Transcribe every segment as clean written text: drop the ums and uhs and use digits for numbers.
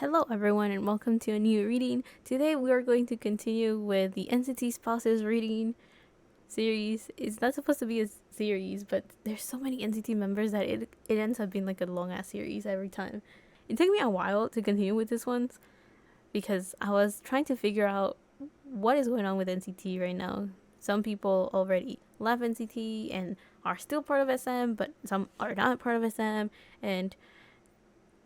Hello everyone and welcome to a new reading. Today we are going to continue with the NCT spouses reading series. It's not supposed to be a series, but there's so many NCT members that it ends up being like a long ass series every time. It took me a while to continue with this one because I was trying to figure out what is going on with NCT right now. Some people already left NCT and are still part of SM, but some are not part of SM, and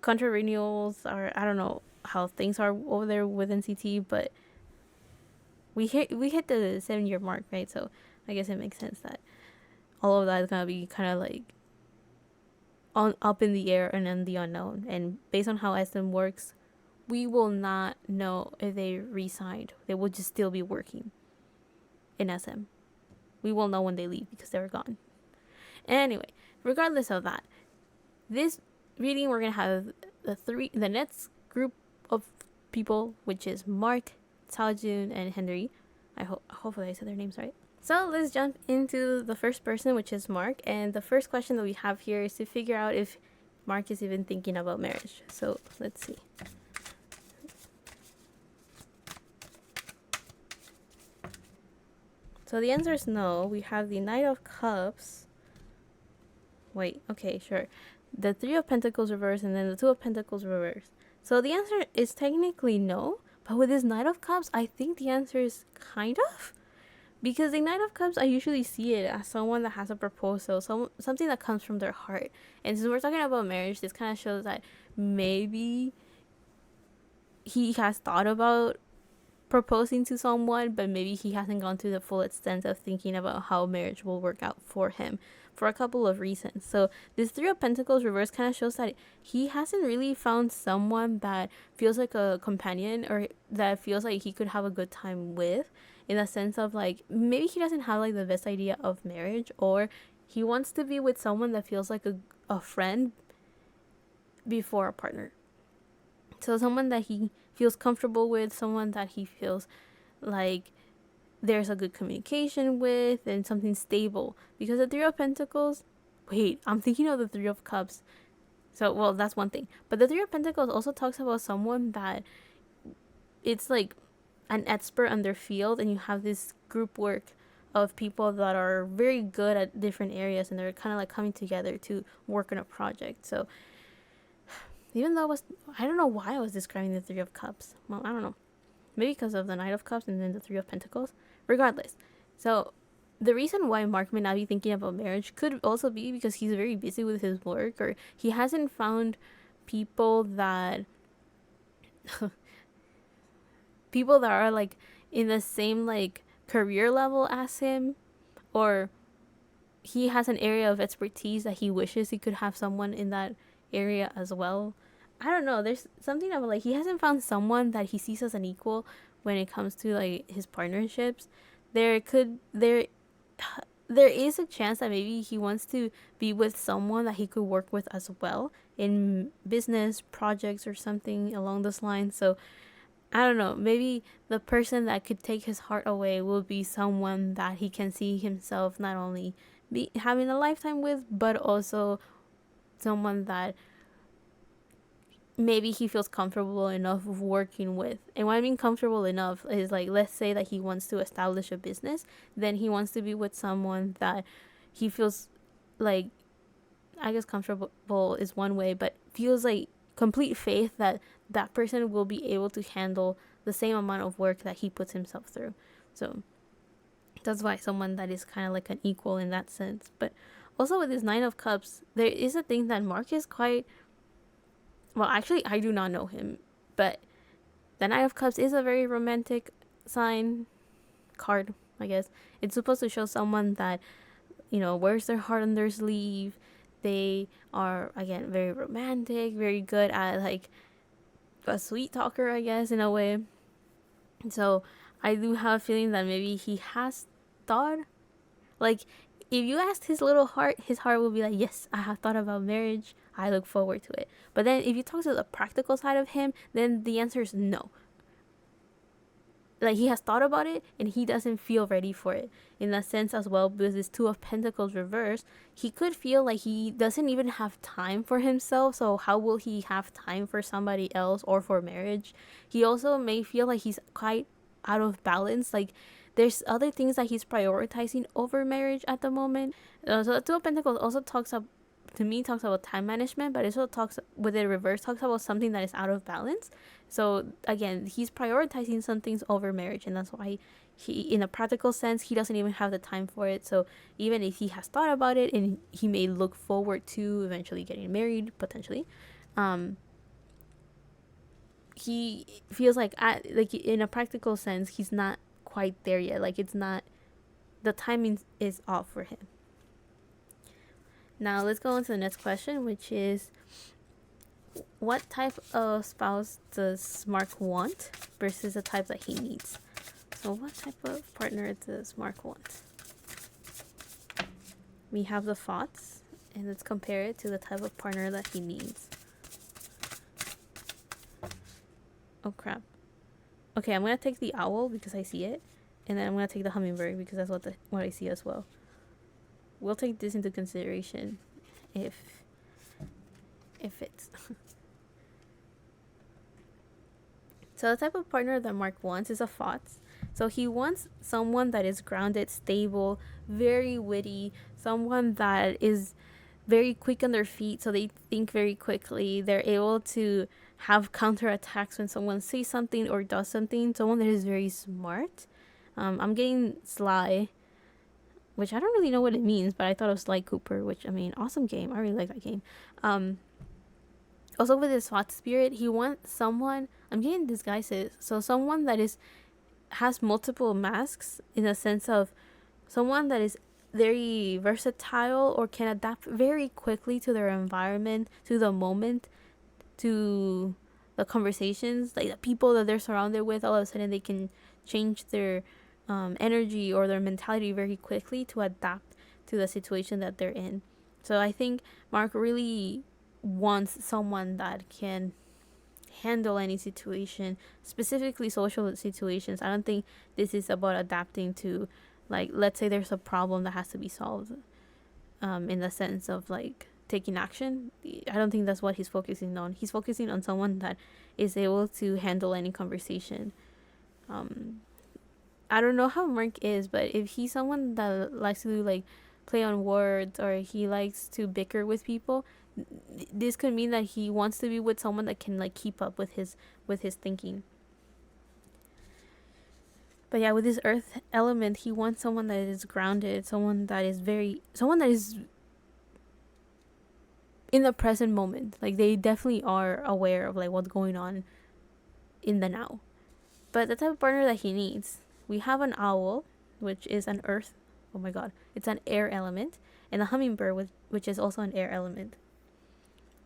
contract renewals are, I don't know how things are over there with NCT, but we hit the 7 year mark, right? So I guess it makes sense that all of that is gonna be kind of like on up in the air and in the unknown. And based on how SM works, we will not know if they re-signed. They will just still be working in SM. We will know when they leave because they're gone. Anyway, regardless of that, this reading we're gonna have the next group of people, which is Mark, Xiaojun, and Hendery. Hopefully I said their names right. So let's jump into the first person, which is Mark. And the first question that we have here is to figure out if Mark is even thinking about marriage. So let's see. So the answer is no. We have the Knight of Cups. Wait, okay, sure. The Three of Pentacles reversed and then the Two of Pentacles reversed. So the answer is technically no, but with this Knight of Cups, I think the answer is kind of. Because the Knight of Cups, I usually see it as someone that has a proposal, something that comes from their heart. And since we're talking about marriage, this kind of shows that maybe he has thought about proposing to someone, but maybe he hasn't gone to the full extent of thinking about how marriage will work out for him for a couple of reasons. So this Three of Pentacles reverse kind of shows that he hasn't really found someone that feels like a companion or that feels like he could have a good time with, in the sense of like maybe he doesn't have like the best idea of marriage, or he wants to be with someone that feels like a friend before a partner. So someone that he feels comfortable with, someone that he feels like there's a good communication with, and something stable. Because the Three of Pentacles, wait, I'm thinking of the Three of Cups. So, well, that's one thing. But the Three of Pentacles also talks about someone that it's like an expert on their field, and you have this group work of people that are very good at different areas, and they're kind of like coming together to work on a project. So, even though I don't know why I was describing the Three of Cups. Well, I don't know. Maybe because of the Knight of Cups and then the Three of Pentacles. Regardless. So, the reason why Mark may not be thinking about marriage could also be because he's very busy with his work, or he hasn't found people that people that are like in the same like career level as him, or he has an area of expertise that he wishes he could have someone in that area as well. I don't know. There's something about like he hasn't found someone that he sees as an equal when it comes to like his partnerships. There is a chance that maybe he wants to be with someone that he could work with as well in business projects or something along those lines. So I don't know. Maybe the person that could take his heart away will be someone that he can see himself not only be having a lifetime with, but also someone that maybe he feels comfortable enough of working with. And what I mean comfortable enough is like, let's say that he wants to establish a business, then he wants to be with someone that he feels like, I guess comfortable is one way, but feels like complete faith that that person will be able to handle the same amount of work that he puts himself through. So that's why someone that is kind of like an equal in that sense. But also with this Nine of Cups, there is a thing that Mark is quite, well, actually, I do not know him, but the Knight of Cups is a very romantic sign card, I guess. It's supposed to show someone that, wears their heart on their sleeve. They are, again, very romantic, very good at, like, a sweet talker, I guess, in a way. So I do have a feeling that maybe he has thought, like, if you asked his little heart, his heart will be like, yes, I have thought about marriage. I look forward to it. But then if you talk to the practical side of him, then the answer is no. like he has thought about it and he doesn't feel ready for it in that sense as well. Because this Two of Pentacles reverse, he could feel like he doesn't even have time for himself, so how will he have time for somebody else or for marriage? He also may feel like he's quite out of balance, like there's other things that he's prioritizing over marriage at the moment. So the Two of Pentacles also talks about, to me, talks about time management, but it also talks, with the reverse, talks about something that is out of balance. So again, he's prioritizing some things over marriage, and that's why he, in a practical sense, he doesn't even have the time for it. So even if he has thought about it and he may look forward to eventually getting married, potentially, he feels like in a practical sense, he's not quite there yet. Like it's not, the timing is off for him. Now let's go on to the next question, which is, what type of spouse does Mark want versus the type that he needs? So what type of partner does Mark want? We have the thoughts, and let's compare it to the type of partner that he needs. Oh crap. Okay, I'm gonna take the owl because I see it, and then I'm gonna take the hummingbird because that's what I see as well. We'll take this into consideration if it's so the type of partner that Mark wants is a thoughts. So he wants someone that is grounded, stable, very witty, someone that is very quick on their feet, so they think very quickly. They're able to have counterattacks when someone says something or does something. Someone that is very smart. I'm getting Sly, which I don't really know what it means, but I thought of Sly Cooper, which, I mean, awesome game. I really like that game. Also with his thought spirit, he wants someone, I'm getting disguises, so someone that has multiple masks, in the sense of someone that is very versatile or can adapt very quickly to their environment, to the moment, to the conversations, like the people that they're surrounded with. All of a sudden they can change their energy or their mentality very quickly to adapt to the situation that they're in. So I think Mark really wants someone that can handle any situation, specifically social situations. I don't think this is about adapting to, like, let's say there's a problem that has to be solved, in the sense of like taking action. I don't think that's what he's focusing on. He's focusing on someone that is able to handle any conversation. I don't know how Mark is, but if he's someone that likes to like play on words, or he likes to bicker with people, this could mean that he wants to be with someone that can like keep up with his thinking. But yeah, with his earth element, he wants someone that is grounded, someone that is in the present moment. Like they definitely are aware of like what's going on in the now. But the type of partner that he needs, we have an owl, which is an earth. Oh my god, it's an air element, and a hummingbird, which is also an air element.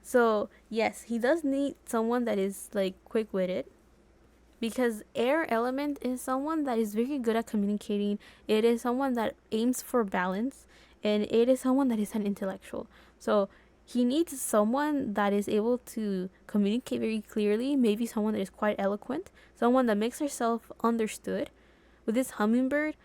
So yes, he does need someone that is like quick-witted, because air element is someone that is very good at communicating. It is someone that aims for balance, and it is someone that is an intellectual. So he needs someone that is able to communicate very clearly, maybe someone that is quite eloquent, someone that makes herself understood. With this hummingbird,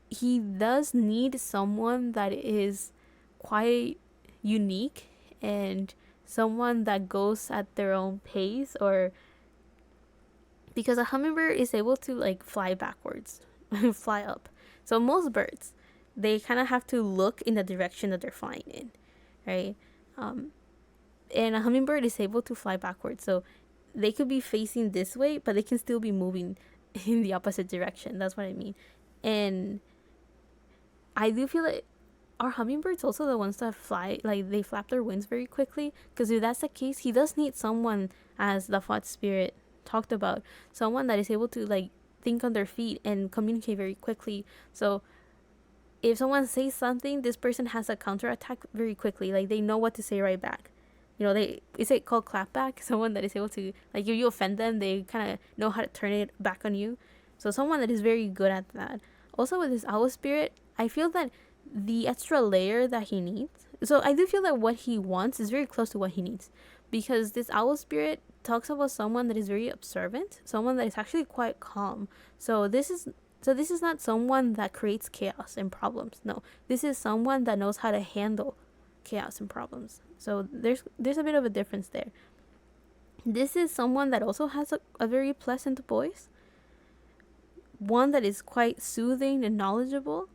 he does need someone that is quite unique and someone that goes at their own pace, or because a hummingbird is able to like fly backwards, fly up. So most birds, they kind of have to look in the direction that they're flying in, right? And a hummingbird is able to fly backwards, so they could be facing this way, but they can still be moving in the opposite direction. That's what I mean. And I do feel like, are hummingbirds also the ones that fly, like they flap their wings very quickly? Because if that's the case, he does need someone, as the thought spirit talked about, someone that is able to like think on their feet and communicate very quickly. So if someone says something, this person has a counterattack very quickly. Like they know what to say right back. You know, is it called clapback? Someone that is able to, like, if you offend them, they kind of know how to turn it back on you. So someone that is very good at that. Also with this owl spirit, I feel that the extra layer that he needs, so I do feel that what he wants is very close to what he needs, because this owl spirit talks about someone that is very observant, someone that is actually quite calm. So this is not someone that creates chaos and problems. No, this is someone that knows how to handle chaos and problems. So there's a bit of a difference there. This is someone that also has a very pleasant voice, one that is quite soothing and knowledgeable,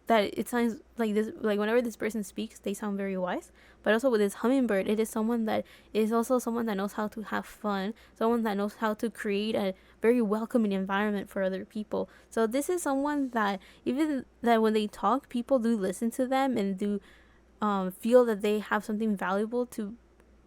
that it sounds like this, like whenever this person speaks they sound very wise. But also with this hummingbird, it is someone that is also someone that knows how to have fun, someone that knows how to create a very welcoming environment for other people. So this is someone that even that when they talk, people do listen to them and do feel that they have something valuable to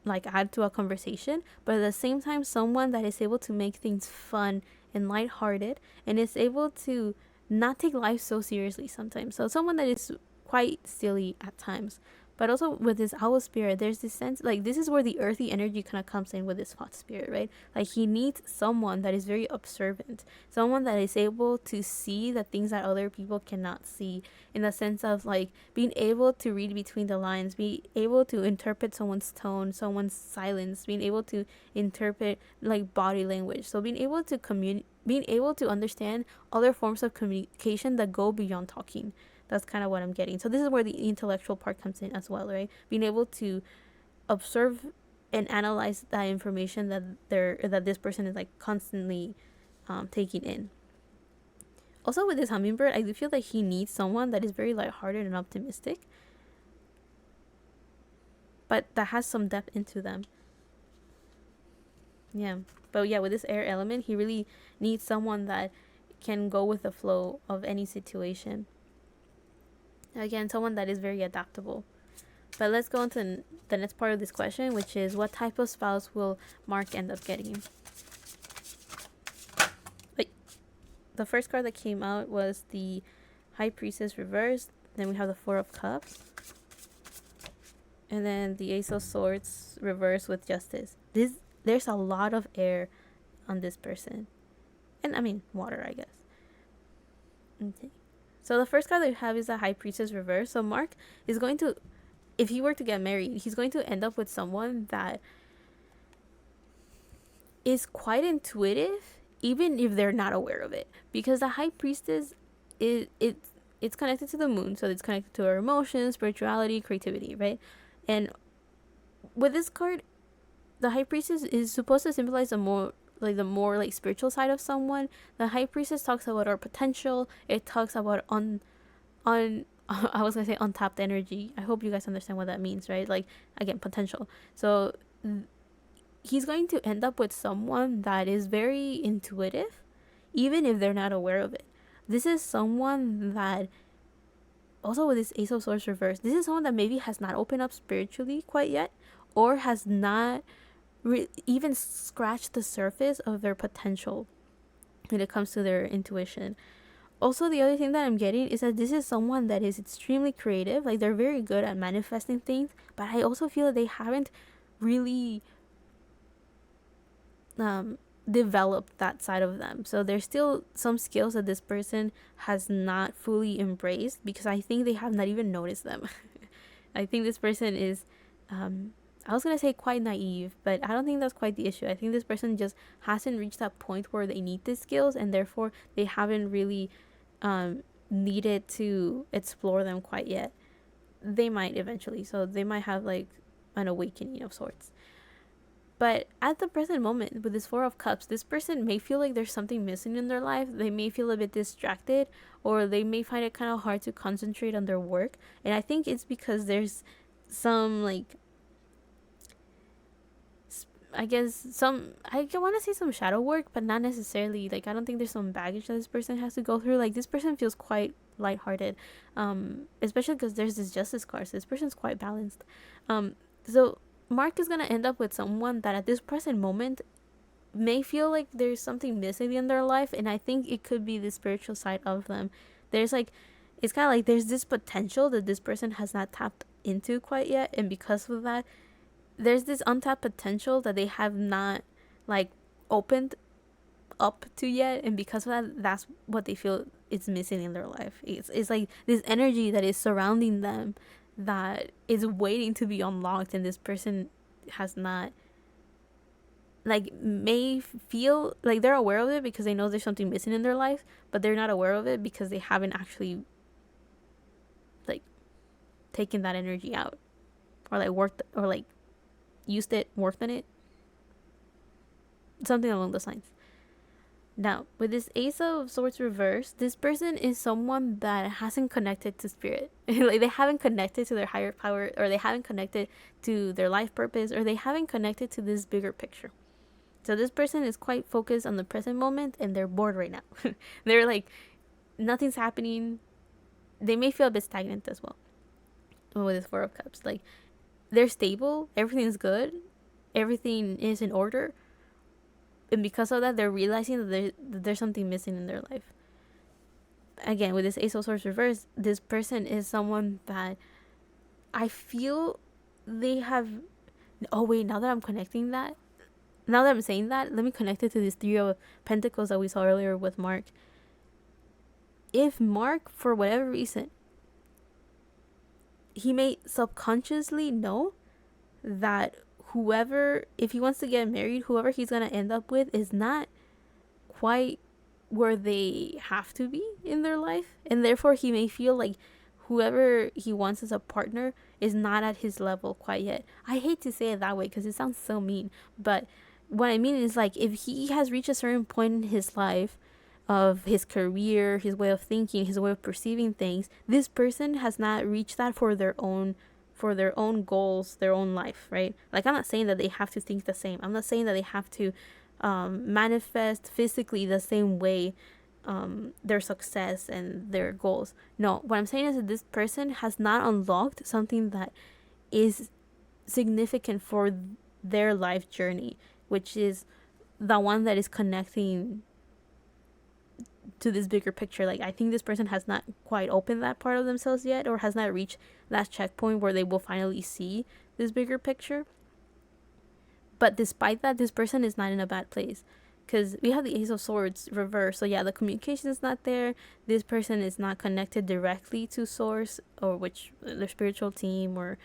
like add to a conversation, but at the same time someone that is able to make things fun and lighthearted and is able to not take life so seriously sometimes. So someone that is quite silly at times. But also with this owl spirit, there's this sense like this is where the earthy energy kind of comes in with this fox spirit, right? Like he needs someone that is very observant, someone that is able to see the things that other people cannot see, in the sense of like being able to read between the lines, be able to interpret someone's tone, someone's silence, being able to interpret like body language. So being able to understand other forms of communication that go beyond talking. That's kind of what I'm getting. So this is where the intellectual part comes in as well, right? Being able to observe and analyze that information that this person is like constantly taking in. Also with this hummingbird, I do feel like he needs someone that is very lighthearted and optimistic, but that has some depth into them. Yeah. But yeah, with this air element, he really needs someone that can go with the flow of any situation. Again, someone that is very adaptable. But let's go into the next part of this question, which is what type of spouse will Mark end up getting? Wait, the first card that came out was the High Priestess reversed. Then we have the Four of Cups. And then the Ace of Swords reversed with Justice. There's a lot of air on this person. And I mean, water, I guess. Okay. So the first card that we have is the High Priestess reverse. So Mark is going to, if he were to get married, he's going to end up with someone that is quite intuitive, even if they're not aware of it. Because the High Priestess it's connected to the moon, so it's connected to our emotions, spirituality, creativity, right? And with this card, the High Priestess is supposed to symbolize the more spiritual side of someone. The High Priestess talks about our potential. It talks about I was gonna say untapped energy. I hope you guys understand what that means, right? Like again, potential. So he's going to end up with someone that is very intuitive, even if they're not aware of it. This is someone that also with this Ace of Swords reverse, this is someone that maybe has not opened up spiritually quite yet, or has not even scratch the surface of their potential when it comes to their intuition. Also, the other thing that I'm getting is that this is someone that is extremely creative. Like they're very good at manifesting things, but I also feel that they haven't really developed that side of them. So there's still some skills that this person has not fully embraced, because I think they have not even noticed them. I think this person is I was gonna say quite naive, but I don't think that's quite the issue. I think this person just hasn't reached that point where they need these skills, and therefore they haven't really needed to explore them quite yet. They might eventually, so they might have like an awakening of sorts. But at the present moment, with this Four of Cups, this person may feel like there's something missing in their life. They may feel a bit distracted, or they may find it kind of hard to concentrate on their work. And I think it's because there's some like, I want to say some shadow work, but not necessarily. Like, I don't think there's some baggage that this person has to go through. Like, this person feels quite lighthearted, especially because there's this Justice card. So this person's quite balanced. So Mark is going to end up with someone that at this present moment may feel like there's something missing in their life. And I think it could be the spiritual side of them. It's kind of like there's this potential that this person has not tapped into quite yet. And because of that, there's this untapped potential that they have not like opened up to yet, and because of that, that's what they feel is missing in their life. It's like this energy that is surrounding them that is waiting to be unlocked, and this person has not like may feel like they're aware of it because they know there's something missing in their life, but they're not aware of it because they haven't actually like taken that energy out, or like worked, or like used it, worked on it, something along those lines. Now, with this Ace of Swords reverse, this person is someone that hasn't connected to spirit. Like they haven't connected to their higher power, or they haven't connected to their life purpose, or they haven't connected to this bigger picture. So this person is quite focused on the present moment, and they're bored right now. They're like, nothing's happening. They may feel a bit stagnant as well with this Four of Cups. Like they're stable, everything's good, everything is in order, and because of that, they're realizing that there's something missing in their life. Again, with this Ace of Swords reverse, this person is someone that I feel they have. Oh wait, now that I'm connecting that, now that I'm saying that, let me connect it to this Three of Pentacles that we saw earlier with Mark. If Mark, for whatever reason, he may subconsciously know that whoever, if he wants to get married, whoever he's going to end up with is not quite where they have to be in their life. And therefore, he may feel like whoever he wants as a partner is not at his level quite yet. I hate to say it that way because it sounds so mean. But what I mean is, like, if he has reached a certain point in his life, of his career, his way of thinking, his way of perceiving things, this person has not reached that for their own goals, their own life, right? Like, I'm not saying that they have to think the same. I'm not saying that they have to manifest physically the same way their success and their goals. No, what I'm saying is that this person has not unlocked something that is significant for their life journey, which is the one that is connecting to this bigger picture. Like, I think this person has not quite opened that part of themselves yet, or has not reached that checkpoint where they will finally see this bigger picture. But despite that, this person is not in a bad place, because we have the Ace of Swords reverse. So yeah, the communication is not there. This person is not connected directly to source, or which their spiritual team, or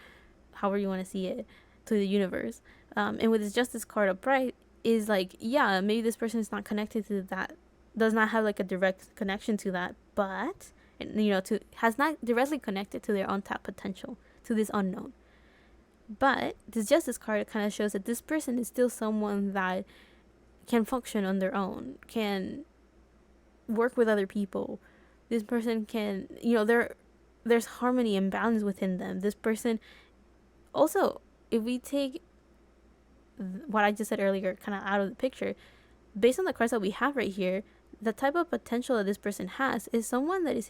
however you want to see it, to the universe. And with this Justice card upright, is like, yeah, maybe this person is not connected to that, does not have like a direct connection to that, but has not directly connected to their untapped potential, to this unknown. But this Justice card kind of shows that this person is still someone that can function on their own, can work with other people. This person can, there's harmony and balance within them. This person also, if we take what I just said earlier kind of out of the picture, based on the cards that we have right here, the type of potential that this person has is someone that is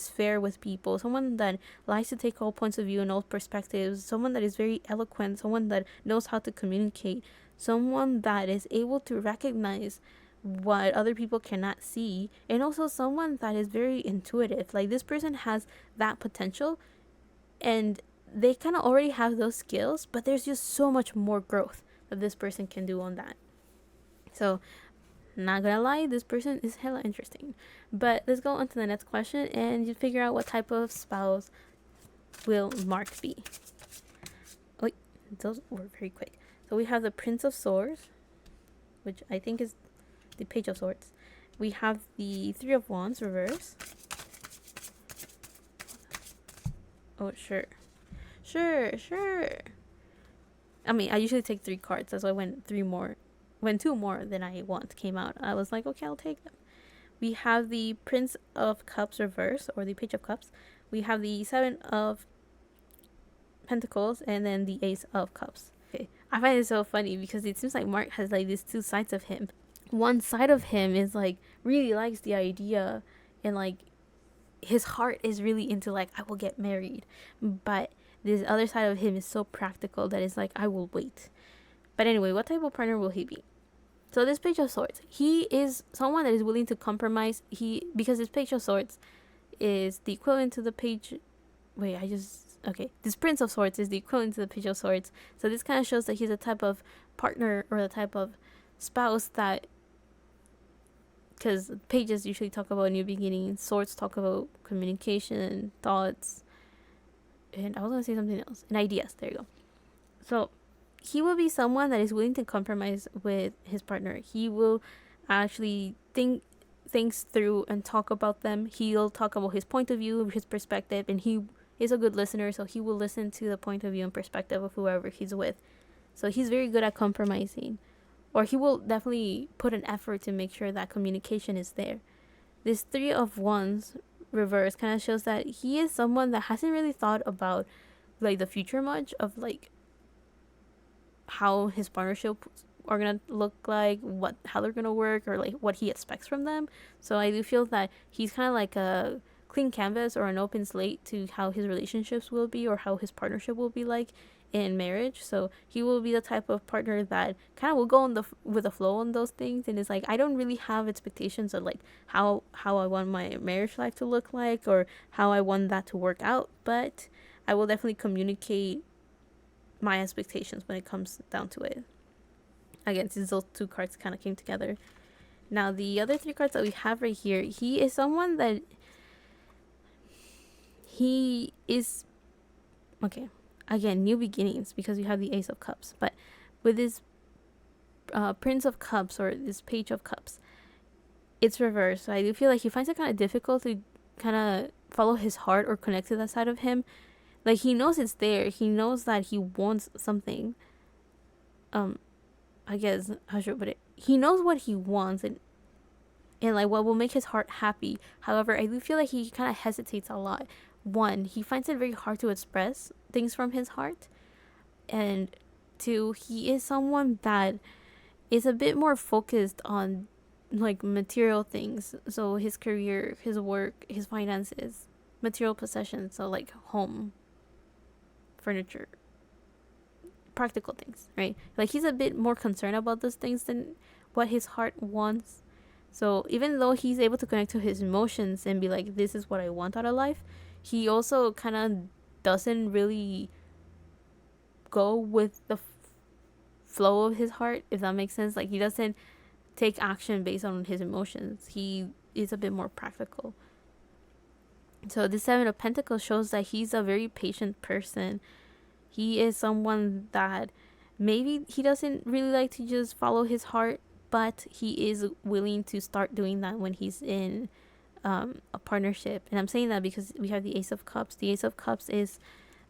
fair with people, someone that likes to take all points of view and all perspectives, someone that is very eloquent, someone that knows how to communicate, someone that is able to recognize what other people cannot see, and also someone that is very intuitive. Like, this person has that potential, and they kind of already have those skills, but there's just so much more growth that this person can do on that. So, not gonna lie, this person is hella interesting. But let's go on to the next question and you figure out what type of spouse will Mark be. Wait, those were very quick. So we have the Prince of Swords, which I think is the Page of Swords. We have the Three of Wands reverse. Oh, sure. I mean, I usually take 3 cards. That's why I went 2 more than I want came out. I was like, okay, I'll take them. We have the Prince of Cups reverse, or the Page of Cups. We have the 7 of Pentacles, and then the Ace of Cups. Okay, I find it so funny because it seems like Mark has like these 2 sides of him. One side of him is like really likes the idea, and like his heart is really into like, I will get married. But this other side of him is so practical that it's like, I will wait. But anyway, what type of partner will he be? So this Page of Swords, he is someone that is willing to compromise. Because this Page of Swords is the equivalent to the Page. This Prince of Swords is the equivalent to the Page of Swords. So this kind of shows that he's a type of partner, or the type of spouse that, because pages usually talk about new beginnings, swords talk about communication, thoughts, and I was gonna say something else, and ideas. There you go. So he will be someone that is willing to compromise with his partner. He will actually think things through and talk about them. He'll talk about his point of view, his perspective, and he is a good listener, so he will listen to the point of view and perspective of whoever he's with. So he's very good at compromising, or he will definitely put an effort to make sure that communication is there. This Three of Wands reverse kind of shows that he is someone that hasn't really thought about like the future much of like how his partnership are gonna look like, what how they're gonna work, or like what he expects from them. So I do feel that he's kind of like a clean canvas or an open slate to how his relationships will be or how his partnership will be like in marriage. So he will be the type of partner that kind of will go on the with the flow on those things, and it's like I don't really have expectations of like how I want my marriage life to look like or how I want that to work out, but I will definitely communicate my expectations when it comes down to it. Again, since those two cards kind of came together. Now, the other three cards that we have right here, he is someone that he is okay. Again, new beginnings because we have the Ace of Cups, but with this Prince of Cups or this Page of Cups, it's reversed. So I do feel like he finds it kind of difficult to kind of follow his heart or connect to that side of him. Like he knows it's there. He knows that he wants something. I guess how should I put it? He knows what he wants and like what will make his heart happy. However, I do feel like he kind of hesitates a lot. One, he finds it very hard to express things from his heart, and two, he is someone that is a bit more focused on like material things. So his career, his work, his finances, material possessions. So like home, furniture, practical things, right? Like he's a bit more concerned about those things than what his heart wants. So even though he's able to connect to his emotions and be like, this is what I want out of life, he also kind of doesn't really go with the flow of his heart, if that makes sense. Like he doesn't take action based on his emotions. He is a bit more practical. So the Seven of Pentacles shows that he's a very patient person. He is someone that maybe he doesn't really like to just follow his heart, but he is willing to start doing that when he's in a partnership. And I'm saying that because we have the Ace of Cups. The Ace of Cups is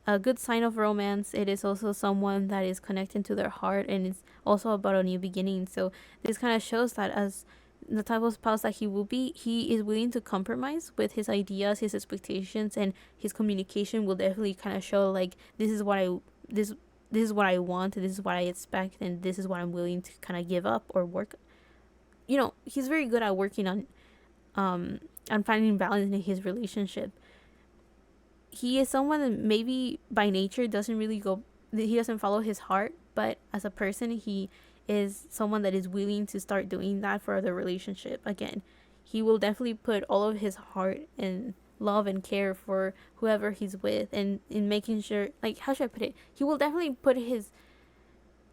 a good sign of romance. It is also someone that is connected to their heart, and it's also about a new beginning. So this kind of shows that as the type of spouse that he will be, he is willing to compromise with his ideas, his expectations, and his communication will definitely kind of show like this is what I want, this is what I expect, and this is what I'm willing to kind of give up or work. You know, he's very good at working on finding balance in his relationship. He is someone that maybe by nature doesn't really he doesn't follow his heart, but as a person, he is someone that is willing to start doing that for the relationship. Again, he will definitely put all of his heart and love and care for whoever he's with, and in making sure, like, how should I put it? He will definitely put his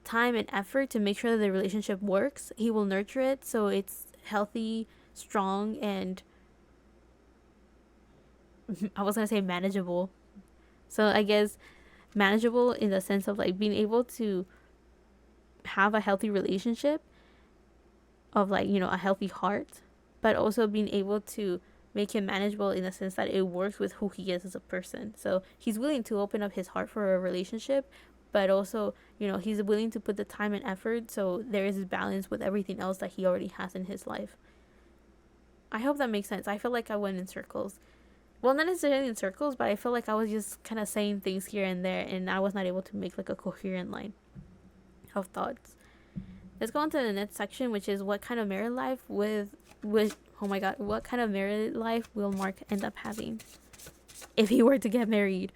time and effort to make sure that the relationship works. He will nurture it so it's healthy, strong, and I was gonna say manageable. So I guess manageable in the sense of like being able to have a healthy relationship of like, you know, a healthy heart, but also being able to make him manageable in the sense that it works with who he is as a person. So he's willing to open up his heart for a relationship, but also, you know, he's willing to put the time and effort so there is balance with everything else that he already has in his life. I hope that makes sense. I feel like I went in circles. Well, not necessarily in circles, but I feel like I was just kind of saying things here and there, and I was not able to make like a coherent line of thoughts. Let's go on to the next section, which is what kind of married life with oh my god, what kind of married life will Mark end up having if he were to get married?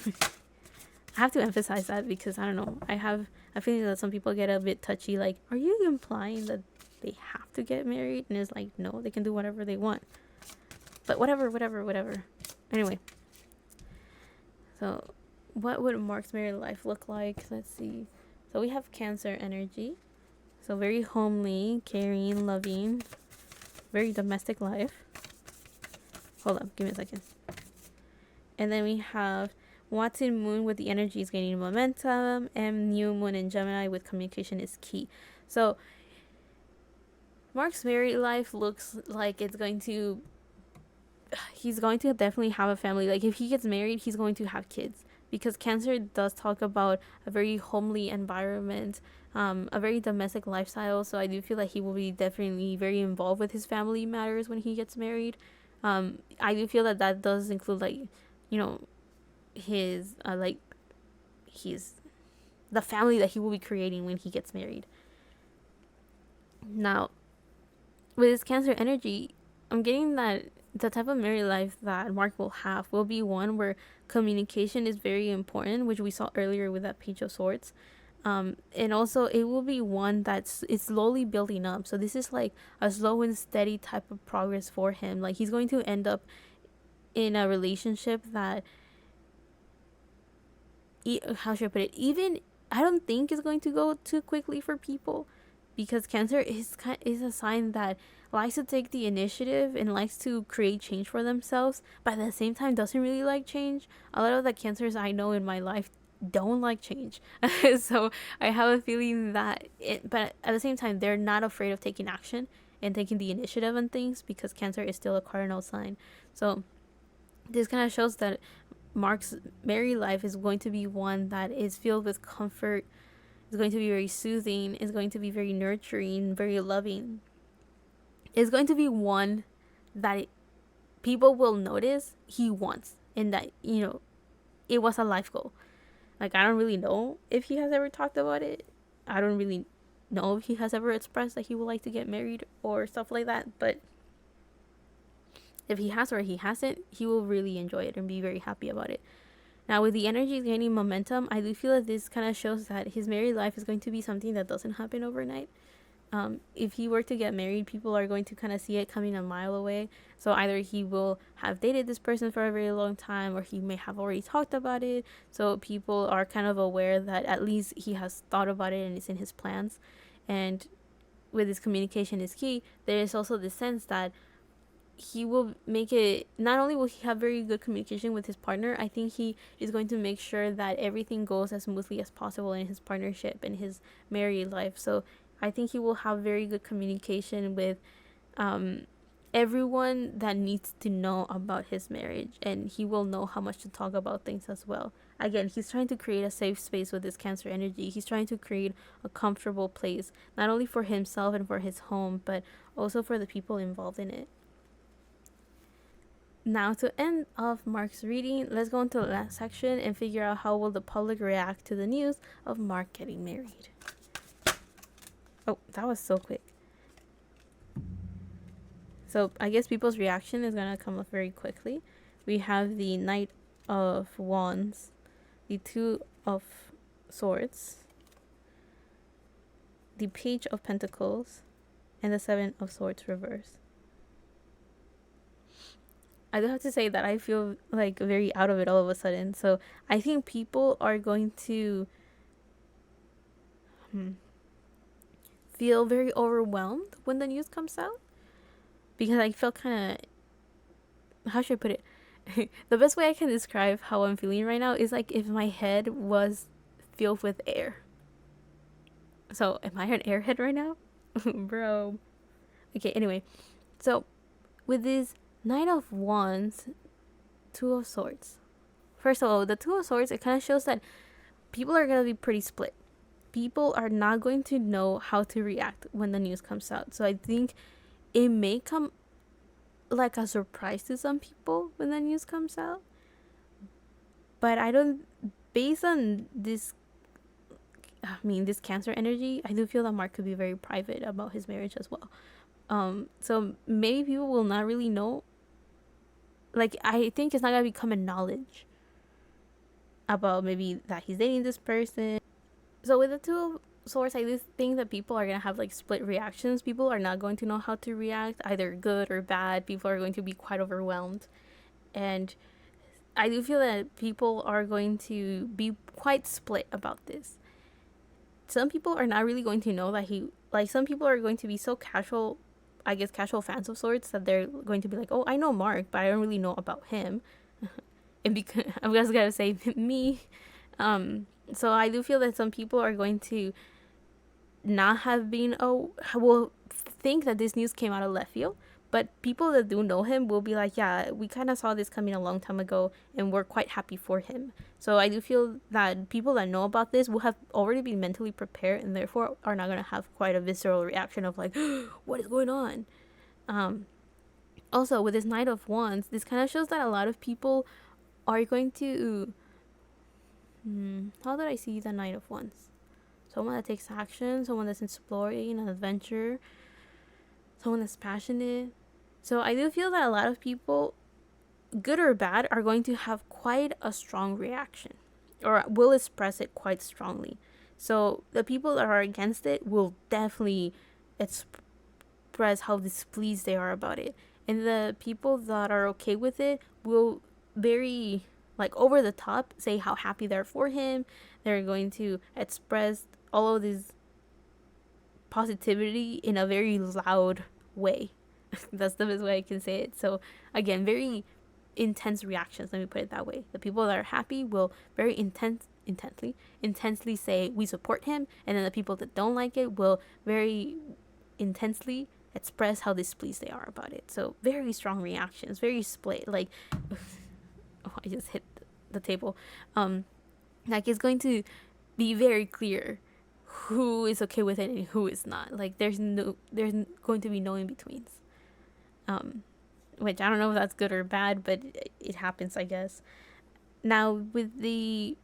I have to emphasize that because I don't know, I have a feeling that some people get a bit touchy, like, are you implying that they have to get married? And it's like, no, they can do whatever they want. But whatever. Anyway, so what would Mark's married life look like? Let's see. So we have Cancer energy. So very homely, caring, loving, very domestic life. Hold up, give me a second. And then we have Watson moon with the energy is gaining momentum, and new moon in Gemini with communication is key. So Mark's married life looks like he's going to definitely have a family. Like if he gets married, he's going to have kids, because Cancer does talk about a very homely environment, a very domestic lifestyle. So I do feel like he will be definitely very involved with his family matters when he gets married. I do feel that does include, like, you know, his his the family that he will be creating when he gets married. Now, with his Cancer energy, I'm getting that the type of married life that Mark will have will be one where communication is very important, which we saw earlier with that Page of Swords. And also it will be one it's slowly building up. So this is like a slow and steady type of progress for him. Like he's going to end up in a relationship that, how should I put it? Even I don't think it's going to go too quickly for people, because Cancer is a sign that likes to take the initiative and likes to create change for themselves, but at the same time doesn't really like change. A lot of the Cancers I know in my life don't like change. So I have a feeling but at the same time, they're not afraid of taking action and taking the initiative on things, because Cancer is still a cardinal sign. So this kind of shows that Mark's married life is going to be one that is filled with comfort, is going to be very soothing, is going to be very nurturing, very loving. It's going to be one that people will notice he wants, and that, it was a life goal. Like, I don't really know if he has ever talked about it. I don't really know if he has ever expressed that he would like to get married or stuff like that. But if he has or he hasn't, he will really enjoy it and be very happy about it. Now, with the energy gaining momentum, I do feel that this kind of shows that his married life is going to be something that doesn't happen overnight. If he were to get married, people are going to kind of see it coming a mile away. So either he will have dated this person for a very long time, or he may have already talked about it. So people are kind of aware that at least he has thought about it and it's in his plans. And with his communication is key, there is also the sense that he will make it, not only will he have very good communication with his partner, I think he is going to make sure that everything goes as smoothly as possible in his partnership and his married life. So I think he will have very good communication with everyone that needs to know about his marriage, and he will know how much to talk about things as well. Again, he's trying to create a safe space with this Cancer energy. He's trying to create a comfortable place, not only for himself and for his home, but also for the people involved in it. Now, to end off Mark's reading, let's go into the last section and figure out how will the public react to the news of Mark getting married. Oh, that was so quick. So I guess people's reaction is going to come up very quickly. We have the Knight of Wands, the Two of Swords, the Page of Pentacles, and the Seven of Swords reverse. I do have to say that I feel like very out of it all of a sudden. So I think people are going to feel very overwhelmed when the news comes out, because I felt kind of, how should I put it? The best way I can describe how I'm feeling right now is like if my head was filled with air. So am I an airhead right now? Bro. Okay, anyway. So with this Knight of Wands, Two of Swords. First of all, the Two of Swords, it kind of shows that people are going to be pretty split. People are not going to know how to react when the news comes out. So I think it may come like a surprise to some people when the news comes out. But I don't, based on this Cancer energy, I do feel that Mark could be very private about his marriage as well. So maybe people will not really know. Like, I think it's not going to be common knowledge about maybe that he's dating this person. So with the Two of Swords, I do think that people are going to have like split reactions. People are not going to know how to react, either good or bad. People are going to be quite overwhelmed. And I do feel that people are going to be quite split about this. Some people are not really going to know that some people are going to be so casual fans of Swords that they're going to be like, oh, I know Mark, but I don't really know about him. and because I'm just gonna say me. So I do feel that some people are going to not have been will think that this news came out of left field, but people that do know him will be like, yeah, we kind of saw this coming a long time ago and we're quite happy for him. So I do feel that people that know about this will have already been mentally prepared and therefore are not going to have quite a visceral reaction of like what is going on. Also with this Knight of Wands, this kind of shows that a lot of people are going to how did I see the Knight of Wands? Someone that takes action, someone that's exploring an adventure, someone that's passionate. So I do feel that a lot of people, good or bad, are going to have quite a strong reaction or will express it quite strongly. So the people that are against it will definitely express how displeased they are about it. And the people that are okay with it will very like over the top say how happy they're for him. They're going to express all of this positivity in a very loud way. That's the best way I can say it. So again, very intense reactions, let me put it that way. The people that are happy will very intensely say we support him, and then the people that don't like it will very intensely express how displeased they are about it. So very strong reactions, very split. Like oh, I just hit the table. Like it's going to be very clear who is okay with it and who is not. Like there's going to be no in betweens. Which I don't know if that's good or bad, but it happens, I guess. Now with the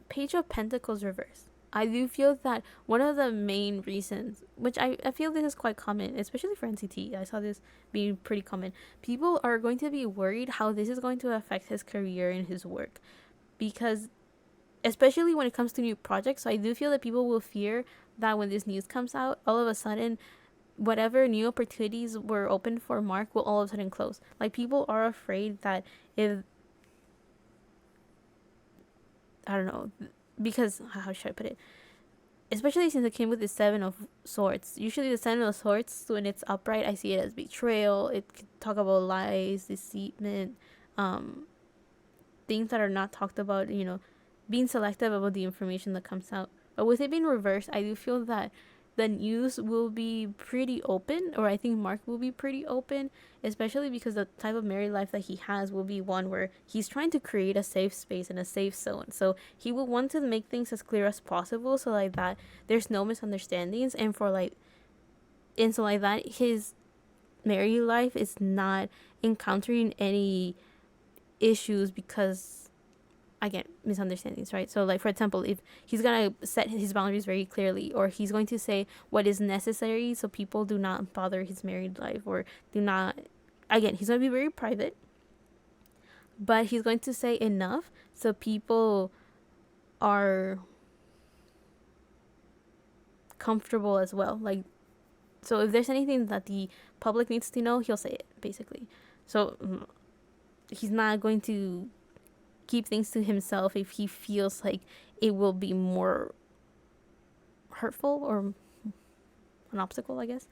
Page of Pentacles reverse, I do feel that one of the main reasons, which I feel this is quite common, especially for NCT, I saw this being pretty common. People are going to be worried how this is going to affect his career and his work, because especially when it comes to new projects. So I do feel that people will fear that when this news comes out, all of a sudden, whatever new opportunities were open for Mark will all of a sudden close. Like people are afraid that if, I don't know, because how should I put it? Especially since it came with the Seven of Swords. Usually the Seven of Swords, when it's upright, I see it as betrayal. It could talk about lies, deceitment, things that are not talked about, being selective about the information that comes out. But with it being reversed, I do feel that the news will be pretty open, or I think Mark will be pretty open, especially because the type of married life that he has will be one where he's trying to create a safe space and a safe zone. So he will want to make things as clear as possible, so like that there's no misunderstandings, and so like that his married life is not encountering any issues because again, misunderstandings, right? So like for example, if he's gonna set his boundaries very clearly, or he's going to say what is necessary so people do not bother his married life, or do not, again, he's gonna be very private, but he's going to say enough so people are comfortable as well. Like, so if there's anything that the public needs to know, he'll say it basically. So he's not going to keep things to himself if he feels like it will be more hurtful or an obstacle, I guess.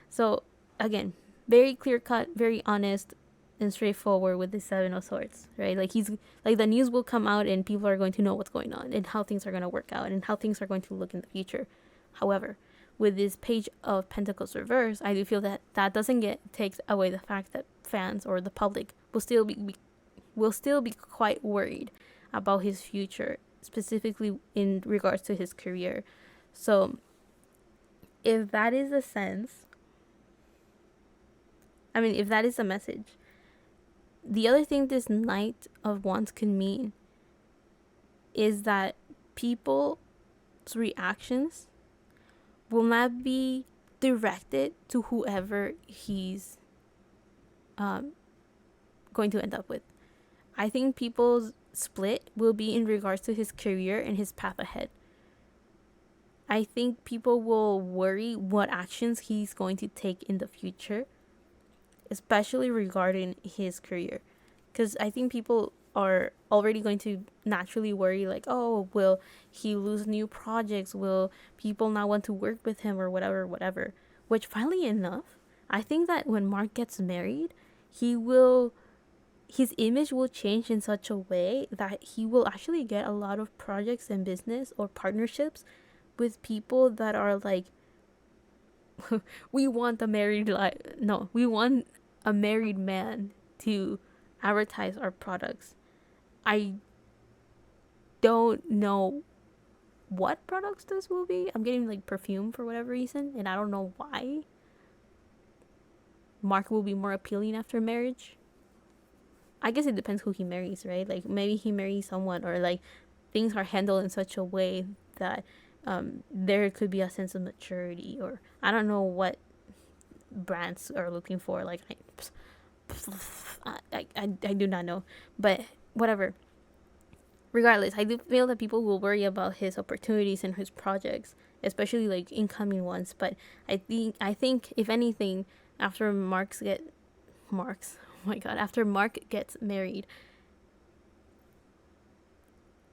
So again, very clear cut, very honest and straightforward with the Seven of Swords, right? Like he's like, the news will come out and people are going to know what's going on and how things are going to work out and how things are going to look in the future. However, with this Page of Pentacles reverse, I do feel that that doesn't takes away the fact that fans or the public will still be quite worried about his future, specifically in regards to his career. So if that is the sense, if that is the message, the other thing this Knight of Wands can mean is that people's reactions will not be directed to whoever he's going to end up with. I think people's split will be in regards to his career and his path ahead. I think people will worry what actions he's going to take in the future, especially regarding his career. Because I think people are already going to naturally worry like, oh, will he lose new projects? Will people not want to work with him or whatever. Which, funnily enough, I think that when Mark gets married, he will his image will change in such a way that he will actually get a lot of projects and business or partnerships with people that are like, we want a married life. No, we want a married man to advertise our products. I don't know what products this will be. I'm getting like perfume for whatever reason, and I don't know why. Mark will be more appealing after marriage. I guess it depends who he marries, right? Like maybe he marries someone, or like things are handled in such a way that there could be a sense of maturity, or I don't know what brands are looking for. Like I do not know, but whatever. Regardless, I do feel that people will worry about his opportunities and his projects, especially like incoming ones. But I think if anything, after Mark's oh my god, after Mark gets married,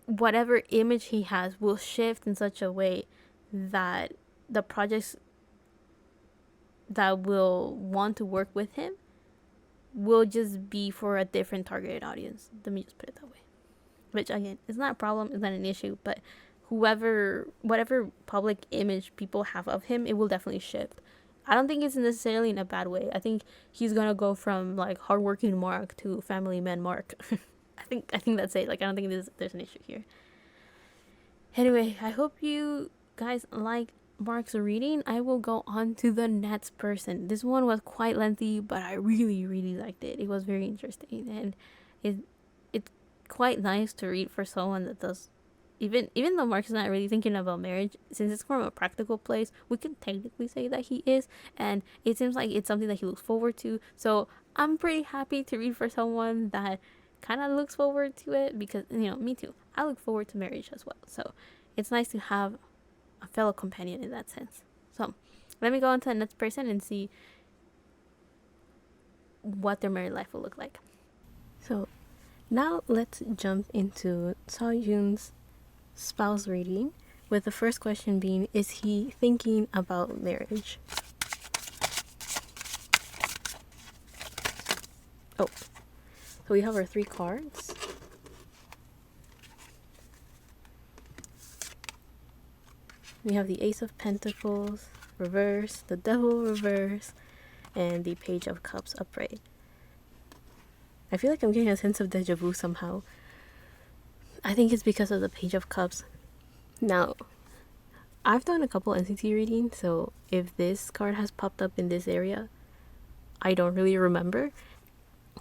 whatever image he has will shift in such a way that the projects that will want to work with him will just be for a different targeted audience. Let me just put it that way. Which again, it's not a problem, it's not an issue, but whatever public image people have of him, it will definitely shift. I don't think it's necessarily in a bad way. I think he's gonna go from like hardworking Mark to family man Mark. I think that's it. Like I don't think there's an issue here. Anyway, I hope you guys like Mark's reading. I will go on to the next person. This one was quite lengthy, but I really really liked it. It was very interesting, and it's quite nice to read for someone that does. Even though Mark's not really thinking about marriage, since it's from a practical place, we can technically say that he is, and it seems like it's something that he looks forward to. So I'm pretty happy to read for someone that kind of looks forward to it, because me too. I look forward to marriage as well. So it's nice to have a fellow companion in that sense. So let me go on to the next person and see what their married life will look like. So now let's jump into Xiaojun's spouse reading, with the first question being, is he thinking about marriage? Oh, so we have our 3 cards. We have the Ace of Pentacles reverse, the Devil reverse, and the Page of Cups upright. I feel like I'm getting a sense of deja vu somehow. I think it's because of the Page of Cups. Now, I've done a couple NCT readings, so if this card has popped up in this area, I don't really remember.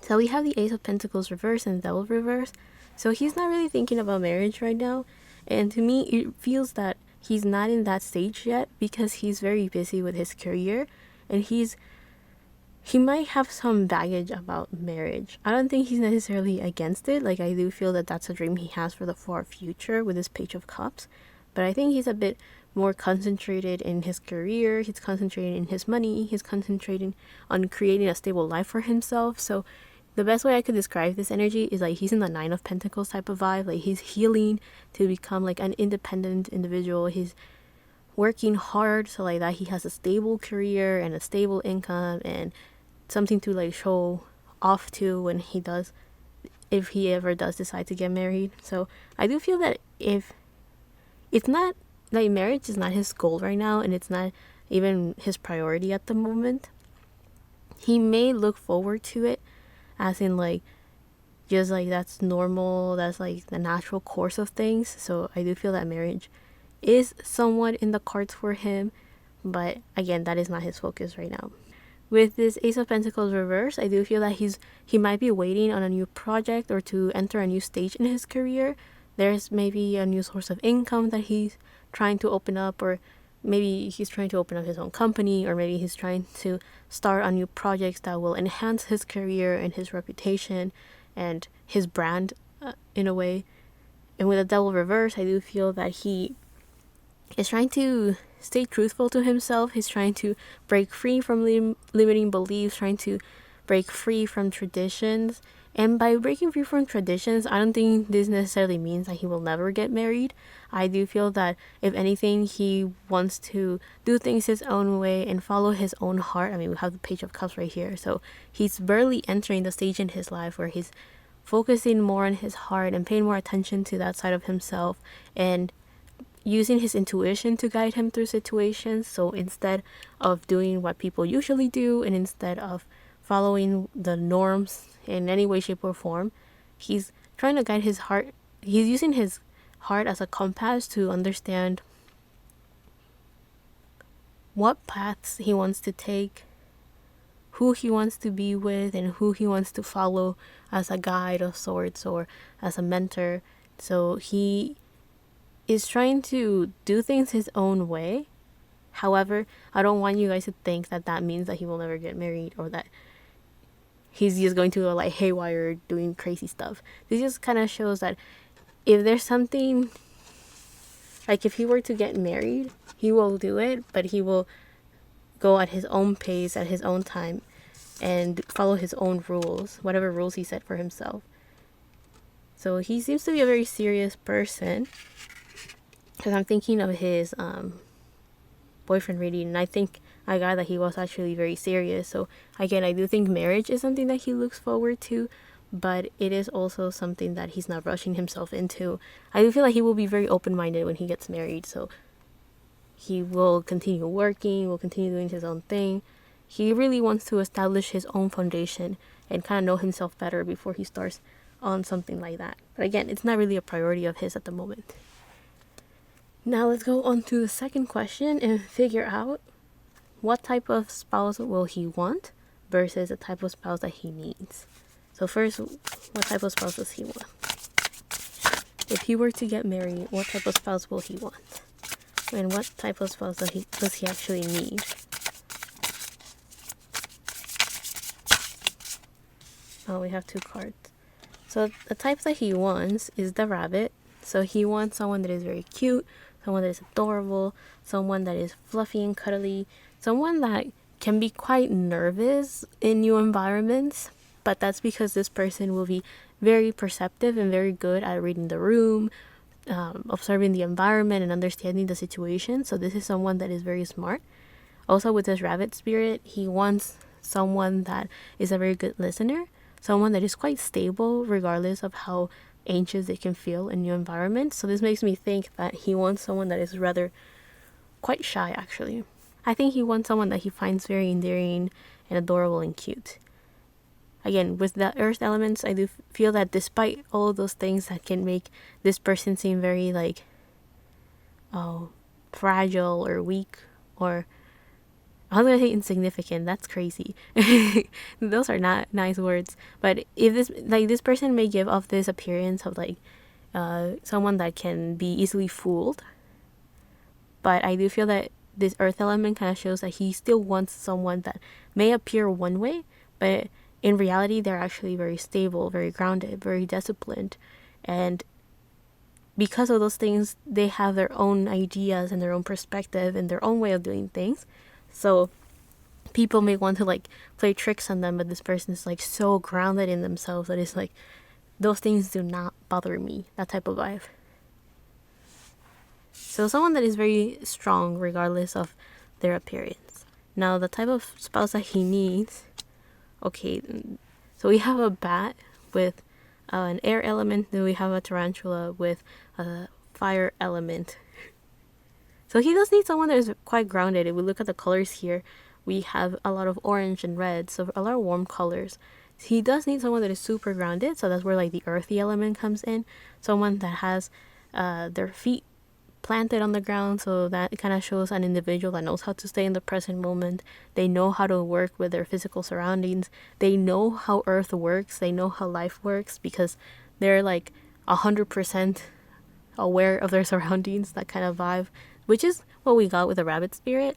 So we have the Ace of Pentacles reverse and Devil reverse. So he's not really thinking about marriage right now. And to me, it feels that he's not in that stage yet, because he's very busy with his career, and he might have some baggage about marriage. I don't think he's necessarily against it. Like, I do feel that that's a dream he has for the far future with his Page of Cups. But I think he's a bit more concentrated in his career. He's concentrated in his money. He's concentrating on creating a stable life for himself. So the best way I could describe this energy is like he's in the 9 of Pentacles type of vibe. Like he's healing to become like an independent individual. He's working hard so like that he has a stable career and a stable income and something to like show off to when he does, if he ever does decide to get married. So I do feel that if it's not like marriage is not his goal right now, and it's not even his priority at the moment, he may look forward to it as in like just like that's normal, that's like the natural course of things. So I do feel that marriage is somewhat in the cards for him, but again, that is not his focus right now. With this Ace of Pentacles reverse, I do feel that he might be waiting on a new project or to enter a new stage in his career. There's maybe a new source of income that he's trying to open up, or maybe he's trying to open up his own company, or maybe he's trying to start on new projects that will enhance his career and his reputation and his brand in a way. And with the Devil reverse, I do feel that he is trying to stay truthful to himself. He's trying to break free from limiting beliefs, trying to break free from traditions, And by breaking free from traditions, I don't think this necessarily means that he will never get married. I do feel that if anything, he wants to do things his own way and follow his own heart. I mean, we have the Page of Cups right here. So he's barely entering the stage in his life where he's focusing more on his heart and paying more attention to that side of himself and using his intuition to guide him through situations. So instead of doing what people usually do and instead of following the norms in any way, shape, or form, he's trying to guide his heart. He's using his heart as a compass to understand what paths he wants to take, who he wants to be with, and who he wants to follow as a guide of sorts or as a mentor. So he is trying to do things his own way. However, I don't want you guys to think that that means that he will never get married or that he's just going to go like haywire doing crazy stuff. This just kind of shows that if there's something, like if he were to get married, he will do it, but he will go at his own pace, at his own time, and follow his own rules, whatever rules he set for himself. So he seems to be a very serious person, because I'm thinking of his boyfriend reading, and I think I got that he was actually very serious. So again, I do think marriage is something that he looks forward to, but it is also something that he's not rushing himself into. I do feel like he will be very open-minded when he gets married, so he will continue working, will continue doing his own thing. He really wants to establish his own foundation and kind of know himself better before he starts on something like that. But again, it's not really a priority of his at the moment. Now let's go on to the second question and figure out what type of spouse will he want versus the type of spouse that he needs. So first, what type of spouse does he want? If he were to get married, what type of spouse will he want? And what type of spouse does he actually need? Oh, we have two cards. So the type that he wants is the rabbit. So he wants someone that is very cute, someone that is adorable, someone that is fluffy and cuddly, someone that can be quite nervous in new environments, but that's because this person will be very perceptive and very good at reading the room, observing the environment and understanding the situation. So this is someone that is very smart. Also with this rabbit spirit, he wants someone that is a very good listener, someone that is quite stable regardless of how anxious they can feel in new environments. So this makes me think that he wants someone that is rather quite shy, actually. I think he wants someone that he finds very endearing and adorable and cute. Again, with the earth elements, I do feel that despite all of those things that can make this person seem very like fragile or weak, or I was gonna say insignificant. That's crazy. Those are not nice words. But if this person may give off this appearance of like someone that can be easily fooled. But I do feel that this earth element kind of shows that he still wants someone that may appear one way, but in reality they're actually very stable, very grounded, very disciplined, and because of those things they have their own ideas and their own perspective and their own way of doing things. So people may want to like play tricks on them, but this person is like so grounded in themselves that it's like those things do not bother me, that type of vibe. So someone that is very strong regardless of their appearance. Now the type of spouse that he needs, okay, so we have a bat with an air element, then we have a tarantula with a fire element. So he does need someone that is quite grounded. If we look at the colors here, we have a lot of orange and red, so a lot of warm colors. He does need someone that is super grounded, so that's where like the earthy element comes in. Someone that has their feet planted on the ground, so that kind of shows an individual that knows how to stay in the present moment. They know how to work with their physical surroundings. They know how earth works. They know how life works because they're like 100% aware of their surroundings, that kind of vibe, which is what we got with the rabbit spirit.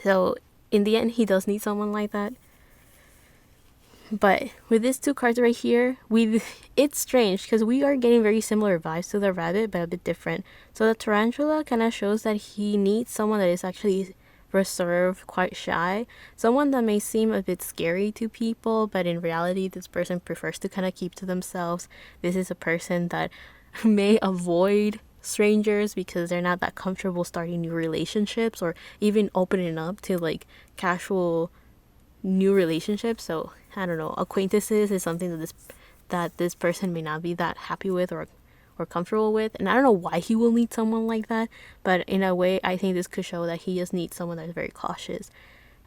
So in the end, he does need someone like that. But with these two cards right here, it's strange because we are getting very similar vibes to the rabbit, but a bit different. So the tarantula kind of shows that he needs someone that is actually reserved, quite shy. Someone that may seem a bit scary to people, but in reality, this person prefers to kind of keep to themselves. This is a person that may avoid strangers because they're not that comfortable starting new relationships or even opening up to like casual new relationships. So I don't know, acquaintances is something that this person may not be that happy with or comfortable with. And I don't know why he will need someone like that, but in a way I think this could show that he just needs someone that's very cautious.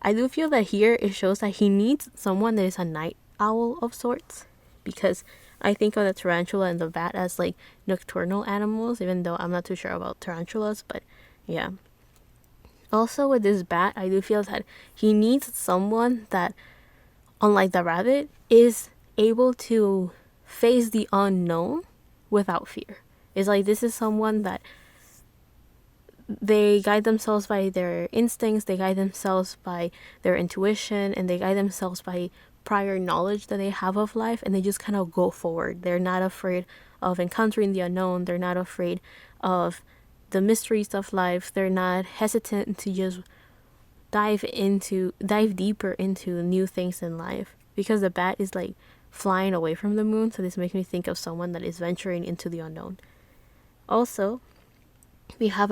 I do feel that here it shows that he needs someone that is a night owl of sorts, because I think of the tarantula and the bat as like nocturnal animals, even though I'm not too sure about tarantulas, but yeah. Also with this bat, I do feel that he needs someone that, unlike the rabbit, is able to face the unknown without fear. It's like this is someone that they guide themselves by their instincts, they guide themselves by their intuition, and they guide themselves by prior knowledge that they have of life, and they just kind of go forward. They're not afraid of encountering the unknown. They're not afraid of the mysteries of life. They're not hesitant to just dive deeper into new things in life, because the bat is like flying away from the moon, so this makes me think of someone that is venturing into the unknown. Also, we have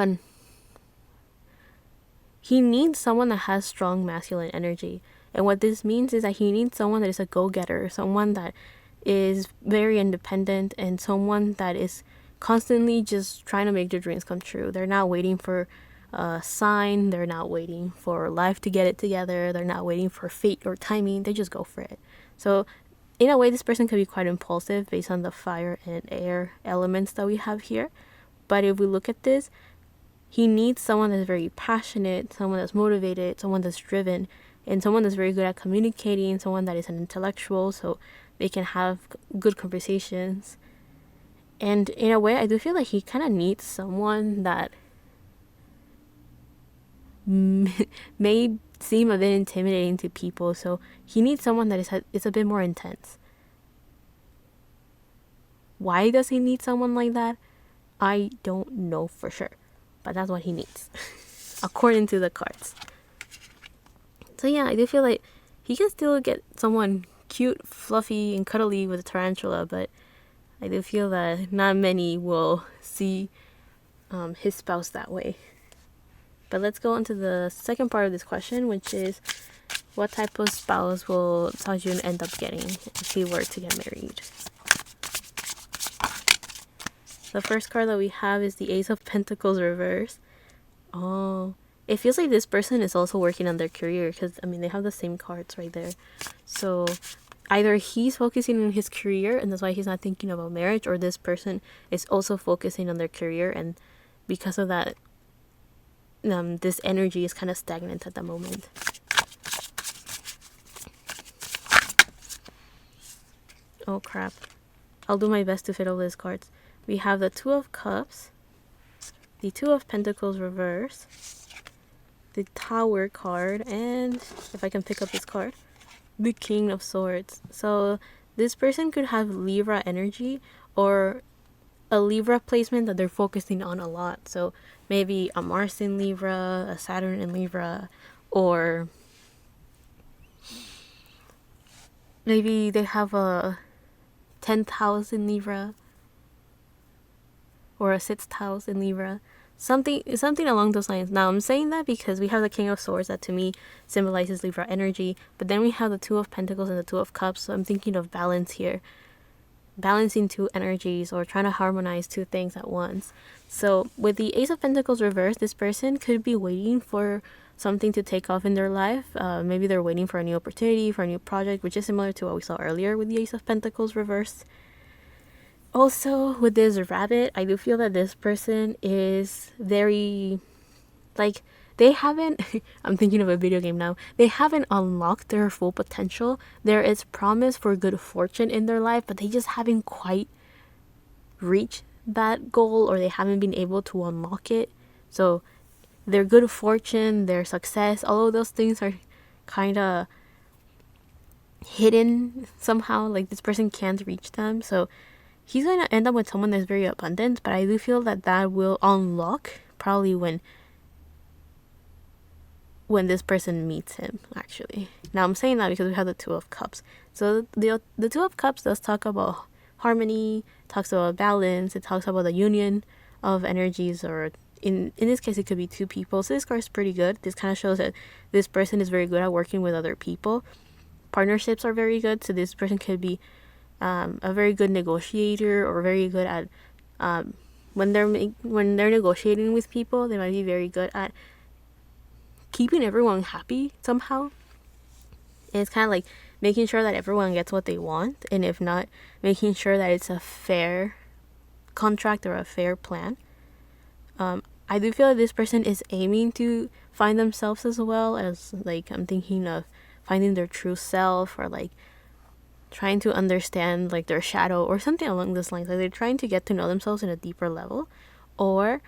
he needs someone that has strong masculine energy. And what this means is that he needs someone that is a go-getter, someone that is very independent, and someone that is constantly just trying to make their dreams come true. They're not waiting for a sign. They're not waiting for life to get it together. They're not waiting for fate or timing. They just go for it. So in a way, this person can be quite impulsive based on the fire and air elements that we have here. But if we look at this, he needs someone that's very passionate, someone that's motivated, someone that's driven, and someone that's very good at communicating, someone that is an intellectual, so they can have good conversations. And in a way, I do feel like he kind of needs someone that may seem a bit intimidating to people, so he needs someone that is a bit more intense. Why does he need someone like that? I don't know for sure, but that's what he needs according to the cards. So yeah, I do feel like he can still get someone cute, fluffy, and cuddly with a tarantula, but I do feel that not many will see his spouse that way. But let's go on to the second part of this question, which is what type of spouse will Xiaojun end up getting if he were to get married? The first card that we have is the Ace of Pentacles reverse. Oh, it feels like this person is also working on their career, because I mean they have the same cards right there. So either he's focusing on his career and that's why he's not thinking about marriage, or this person is also focusing on their career, and because of that this energy is kind of stagnant at the moment. Oh crap. I'll do my best to fit all these cards. We have the Two of Cups, the Two of Pentacles reverse, the Tower card, and if I can pick up this card, the King of Swords. So this person could have Libra energy, or a Libra placement that they're focusing on a lot. So maybe a Mars in Libra, a Saturn in Libra, or maybe they have a 10th house in Libra, or a 6th house in Libra. Something along those lines. Now I'm saying that because we have the King of Swords that to me symbolizes Libra energy, but then we have the Two of Pentacles and the Two of Cups, so I'm thinking of balance here. Balancing two energies or trying to harmonize two things at once. So with the Ace of Pentacles reversed, this person could be waiting for something to take off in their life. Maybe they're waiting for a new opportunity, for a new project, which is similar to what we saw earlier with the Ace of Pentacles reversed. Also, with this rabbit, I do feel that this person is very, like, they haven't, I'm thinking of a video game now, they haven't unlocked their full potential. There is promise for good fortune in their life, but they just haven't quite reached that goal, or they haven't been able to unlock it. So their good fortune, their success, all of those things are kind of hidden somehow. Like this person can't reach them. So he's going to end up with someone that's very abundant, but I do feel that that will unlock probably when when this person meets him, actually. Now I'm saying that because we have the Two of Cups. So the Two of Cups does talk about harmony, talks about balance, it talks about the union of energies, or in this case it could be two people. So this card is pretty good. This kind of shows that this person is very good at working with other people. Partnerships are very good, so this person could be a very good negotiator, or very good at when they're negotiating with people, they might be very good at keeping everyone happy somehow. And it's kind of like making sure that everyone gets what they want, and if not, making sure that it's a fair contract or a fair plan. I do feel that this person is aiming to find themselves as well, as like I'm thinking of finding their true self, or like trying to understand like their shadow or something along those lines. Like they're trying to get to know themselves in a deeper level. Or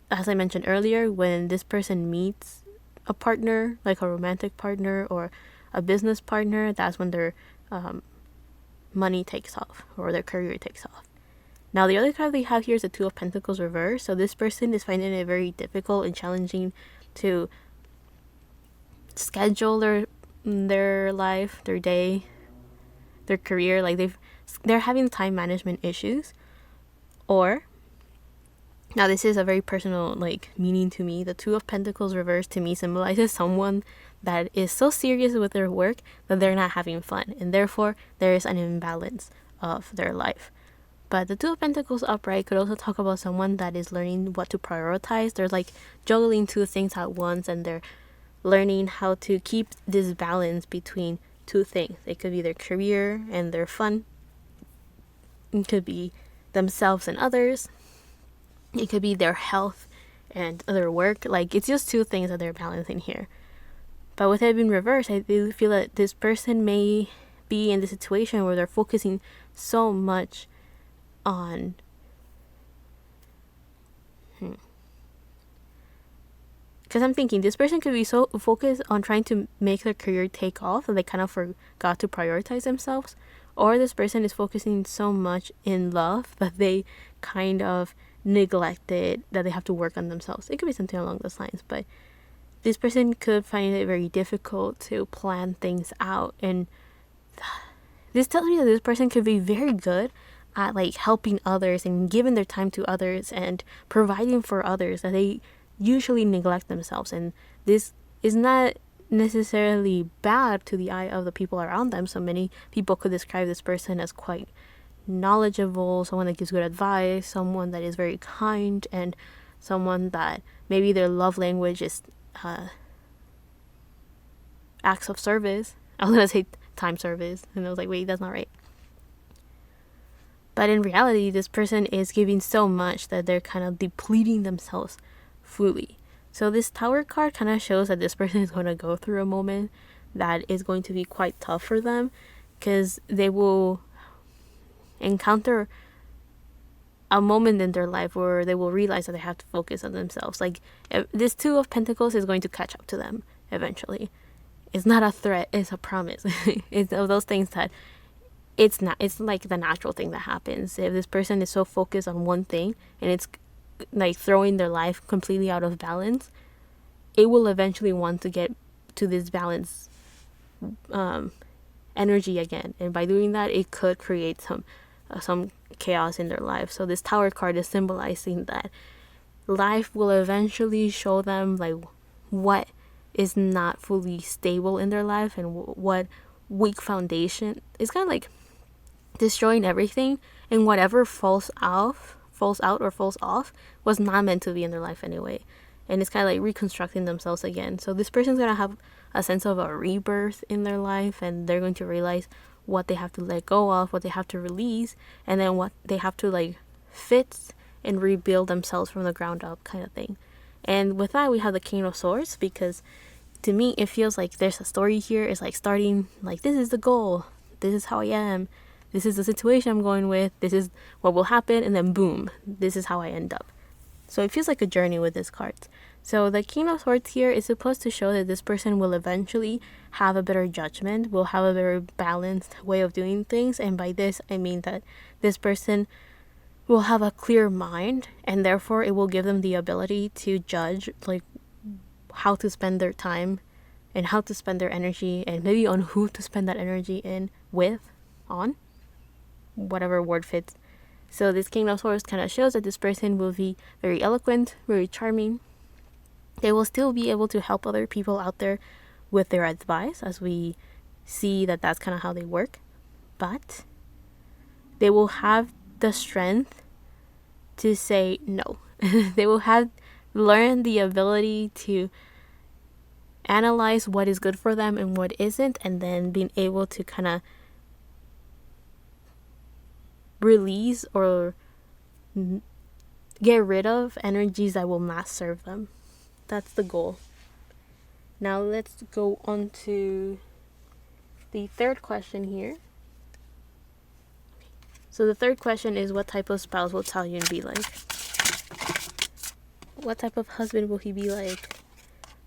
as I mentioned earlier, when this person meets a partner, like a romantic partner or a business partner, that's when their money takes off, or their career takes off. Now the other card they have here is the Two of Pentacles reversed. So this person is finding it very difficult and challenging to schedule their life, their day, their career. Like they're having time management issues. Or now this is a very personal like meaning to me. The Two of Pentacles reversed to me symbolizes someone that is so serious with their work that they're not having fun, and therefore there is an imbalance of their life. But the Two of Pentacles upright could also talk about someone that is learning what to prioritize. They're like juggling two things at once, and they're learning how to keep this balance between two things. It could be their career and their fun. It could be themselves and others. It could be their health and their work. Like it's just two things that they're balancing here. But with it being reversed, I do feel that this person may be in the situation where they're focusing so much on because I'm thinking this person could be so focused on trying to make their career take off that they kind of forgot to prioritize themselves. Or this person is focusing so much in love that they kind of neglected that they have to work on themselves. It could be something along those lines, but this person could find it very difficult to plan things out. And this tells me that this person could be very good at like helping others and giving their time to others and providing for others, that they usually neglect themselves. And this is not necessarily bad to the eye of the people around them. So many people could describe this person as quite knowledgeable, someone that gives good advice, someone that is very kind, and someone that maybe their love language is acts of service. I was gonna say time service, and I was like, wait, that's not right. But in reality, this person is giving so much that they're kind of depleting themselves fully. So this Tower card kind of shows that this person is going to go through a moment that is going to be quite tough for them, because they will encounter a moment in their life where they will realize that they have to focus on themselves. Like this Two of Pentacles is going to catch up to them eventually. It's not a threat, it's a promise. It's of those things that it's like the natural thing that happens. If this person is so focused on one thing and it's like throwing their life completely out of balance, it will eventually want to get to this balance energy again. And by doing that, it could create some chaos in their life. So this Tower card is symbolizing that life will eventually show them like what is not fully stable in their life and what weak foundation. It's kind of like destroying everything, and whatever falls out or falls off was not meant to be in their life anyway. And it's kind of like reconstructing themselves again. So this person's gonna have a sense of a rebirth in their life, and they're going to realize what they have to let go of, what they have to release, and then what they have to like fix and rebuild themselves from the ground up, kind of thing. And with that, we have the King of Swords, because to me it feels like there's a story here. It's like starting like, this is the goal, this is how I am, this is the situation I'm going with, this is what will happen, and then boom, this is how I end up. So it feels like a journey with this card. So the King of Swords here is supposed to show that this person will eventually have a better judgment, will have a very balanced way of doing things. And by this, I mean that this person will have a clear mind, and therefore it will give them the ability to judge like how to spend their time and how to spend their energy, and maybe on who to spend that energy in, with, on, whatever word fits. So this King of Swords kind of shows that this person will be very eloquent, very charming. They will still be able to help other people out there with their advice, as we see that that's kind of how they work. But they will have the strength to say no. They will have learned the ability to analyze what is good for them and what isn't, and then being able to kind of release or get rid of energies that will not serve them. That's the goal. Now let's go on to the third question here. So the third question is, what type of spouse will Xiaojun be like? What type of husband will he be like?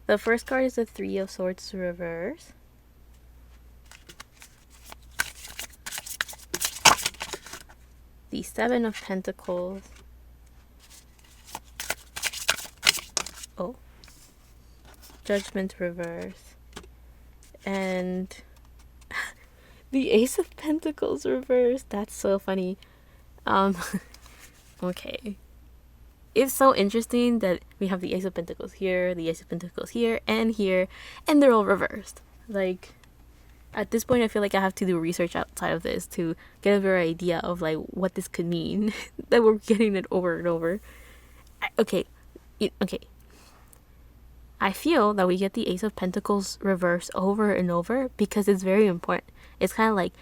The first card is the Three of Swords reverse. The Seven of Pentacles. Oh. Judgment reverse. And the Ace of Pentacles reverse. That's so funny. Okay. It's so interesting that we have the Ace of Pentacles here, the Ace of Pentacles here, and they're all reversed. Like, at this point, I feel like I have to do research outside of this to get a better idea of like what this could mean. That we're getting it over and over. Okay. I feel that we get the Ace of Pentacles reverse over and over because it's very important. It's kind of like,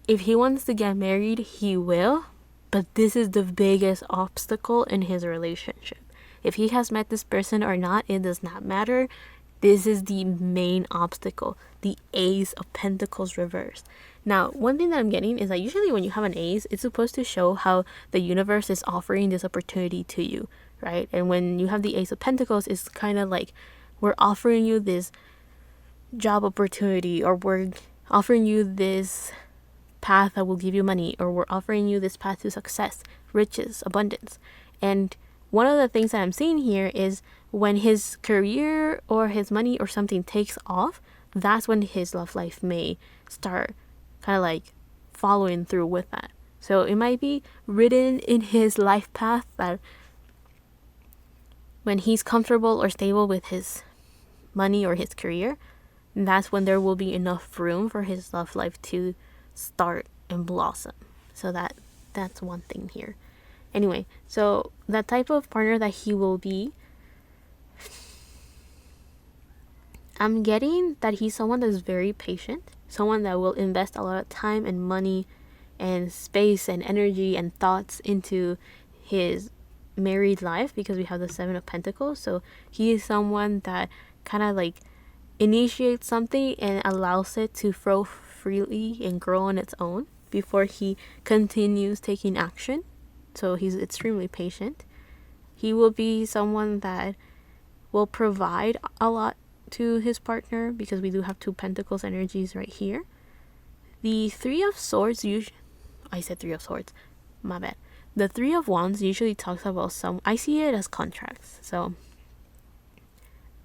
if he wants to get married, he will, but this is the biggest obstacle in his relationship. If he has met this person or not, it does not matter. This is the main obstacle, the Ace of Pentacles reverse. Now, one thing that I'm getting is that usually when you have an ace, it's supposed to show how the universe is offering this opportunity to you, right? And when you have the Ace of Pentacles, it's kind of like we're offering you this job opportunity, or we're offering you this path that will give you money, or we're offering you this path to success, riches, abundance. And one of the things that I'm seeing here is when his career or his money or something takes off, that's when his love life may start kind of like following through with that. So it might be written in his life path that when he's comfortable or stable with his money or his career, that's when there will be enough room for his love life to start and blossom. So that's one thing here. Anyway, so that type of partner that he will be, I'm getting that he's someone that's very patient, someone that will invest a lot of time and money and space and energy and thoughts into his married life, because we have the Seven of Pentacles. So he is someone that kind of like initiates something and allows it to flow freely and grow on its own before he continues taking action. So he's extremely patient. He will be someone that will provide a lot to his partner, because we do have two Pentacles energies right here. The Three of Swords, I said Three of Swords, my bad. The Three of Wands usually talks about I see it as contracts. So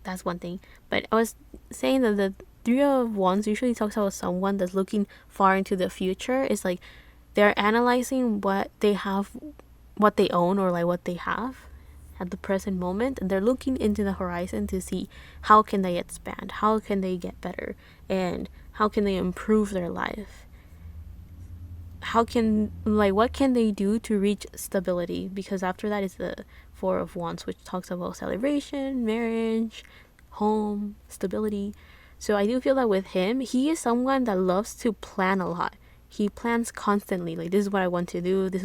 that's one thing. But I was saying that the Three of Wands usually talks about someone that's looking far into the future. It's like they're analyzing what they have, what they own, or like what they have at the present moment, and they're looking into the horizon to see how can they expand, how can they get better, and how can they improve their life. What can they do to reach stability? Because after that is the Four of Wands, which talks about celebration, marriage, home, stability. So I do feel that with him, he is someone that loves to plan a lot. He plans constantly. Like, this is what I want to do. This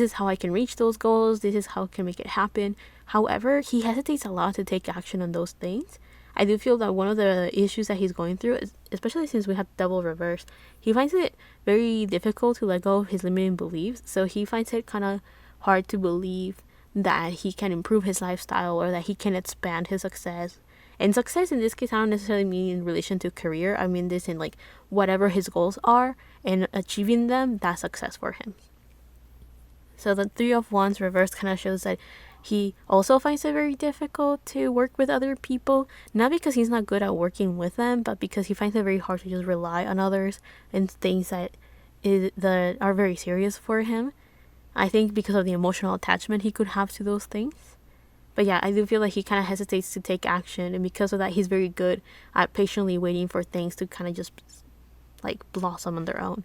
is how I can reach those goals. This is how I can make it happen. However, he hesitates a lot to take action on those things. I do feel that one of the issues that he's going through is, especially since we have double reverse, he finds it very difficult to let go of his limiting beliefs. So he finds it kind of hard to believe that he can improve his lifestyle or that he can expand his success. And success in this case, I don't necessarily mean in relation to career. I mean this in like whatever his goals are, and achieving them, that's success for him. So the Three of Wands reverse kind of shows that he also finds it very difficult to work with other people, not because he's not good at working with them, but because he finds it very hard to just rely on others and things that are very serious for him. I think because of the emotional attachment he could have to those things. But yeah, I do feel like he kind of hesitates to take action, and because of that, he's very good at patiently waiting for things to kind of just like blossom on their own.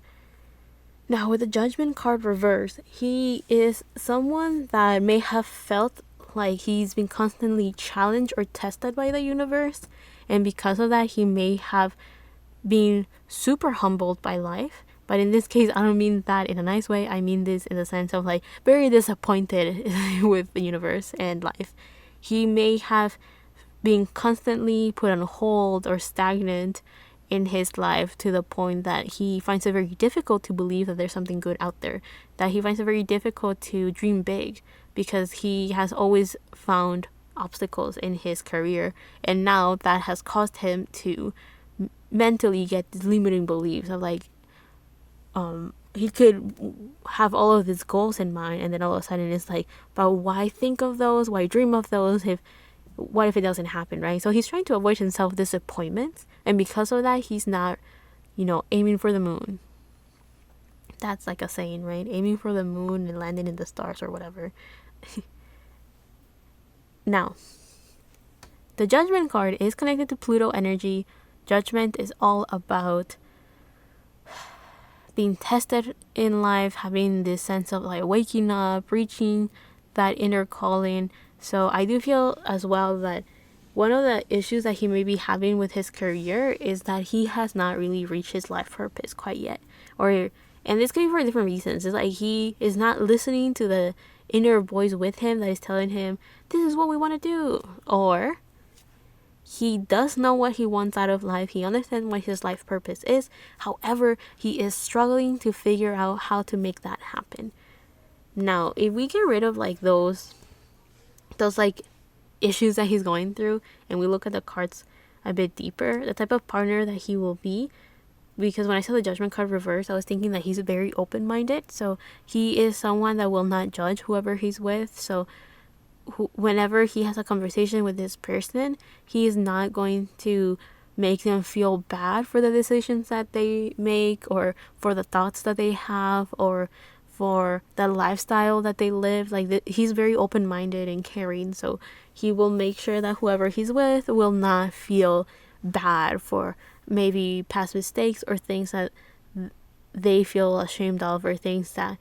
Now, with the Judgment card reversed, he is someone that may have felt like he's been constantly challenged or tested by the universe, and because of that, he may have been super humbled by life. But in this case, I don't mean that in a nice way. I mean this in the sense of like very disappointed with the universe and life. He may have been constantly put on hold or stagnant in his life to the point that he finds it very difficult to believe that there's something good out there, that he finds it very difficult to dream big because he has always found obstacles in his career, and now that has caused him to mentally get these limiting beliefs of like he could have all of his goals in mind, and then all of a sudden it's like, but why think of those, why dream of those if what if it doesn't happen, right? So he's trying to avoid himself disappointments, and because of that, he's not, aiming for the moon. That's like a saying, right? Aiming for the moon and landing in the stars or whatever. Now, the Judgment card is connected to Pluto energy. Judgment is all about being tested in life, having this sense of like waking up, reaching that inner calling. So I do feel as well that one of the issues that he may be having with his career is that he has not really reached his life purpose quite yet. And this could be for different reasons. It's like he is not listening to the inner voice with him that is telling him, this is what we want to do. Or he does know what he wants out of life. He understands what his life purpose is. However, he is struggling to figure out how to make that happen. Now, if we get rid of like those like issues that he's going through, and we look at the cards a bit deeper, the type of partner that he will be, because when I saw the Judgment card reversed, I was thinking that he's very open-minded. So he is someone that will not judge whoever he's with. So whenever he has a conversation with this person, he is not going to make them feel bad for the decisions that they make, or for the thoughts that they have, or for the lifestyle that they live. Like he's very open-minded and caring, so he will make sure that whoever he's with will not feel bad for maybe past mistakes or things that they feel ashamed of, or things that,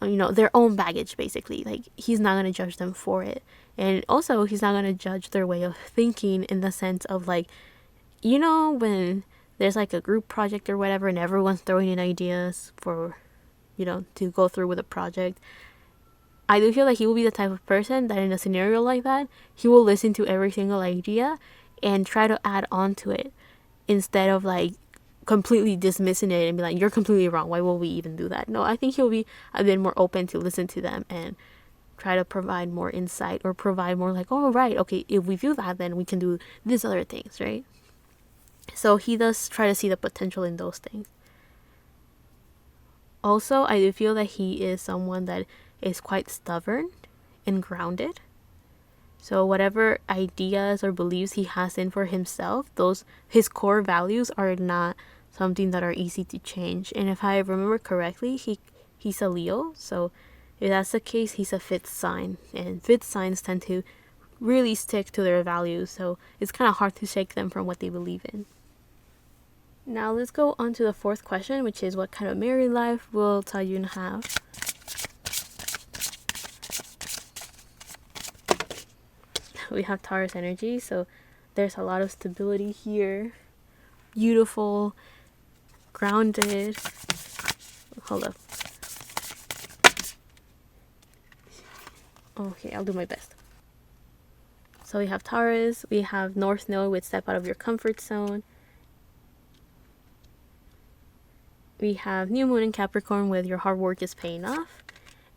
their own baggage, basically. Like he's not going to judge them for it, and also he's not going to judge their way of thinking in the sense of like, when there's like a group project or whatever and everyone's throwing in ideas for to go through with a project. I do feel like he will be the type of person that in a scenario like that, he will listen to every single idea and try to add on to it, instead of like completely dismissing it and be like, you're completely wrong, why will we even do that? No, I think he'll be a bit more open to listen to them and try to provide more insight, or provide more like, oh right, okay, if we do that, then we can do these other things, right? So he does try to see the potential in those things. Also, I do feel that he is someone that is quite stubborn and grounded. So whatever ideas or beliefs he has in for himself, his core values are not something that are easy to change. And if I remember correctly, he's a Leo. So if that's the case, he's a fifth sign. And fifth signs tend to really stick to their values. So it's kind of hard to shake them from what they believe in. Now let's go on to the fourth question, which is what kind of married life will Xiaojun have? We have Taurus energy, so there's a lot of stability here. Beautiful, grounded. Hold up. Okay, I'll do my best. So we have Taurus, we have North Node with step out of your comfort zone. We have New Moon in Capricorn with your hard work is paying off.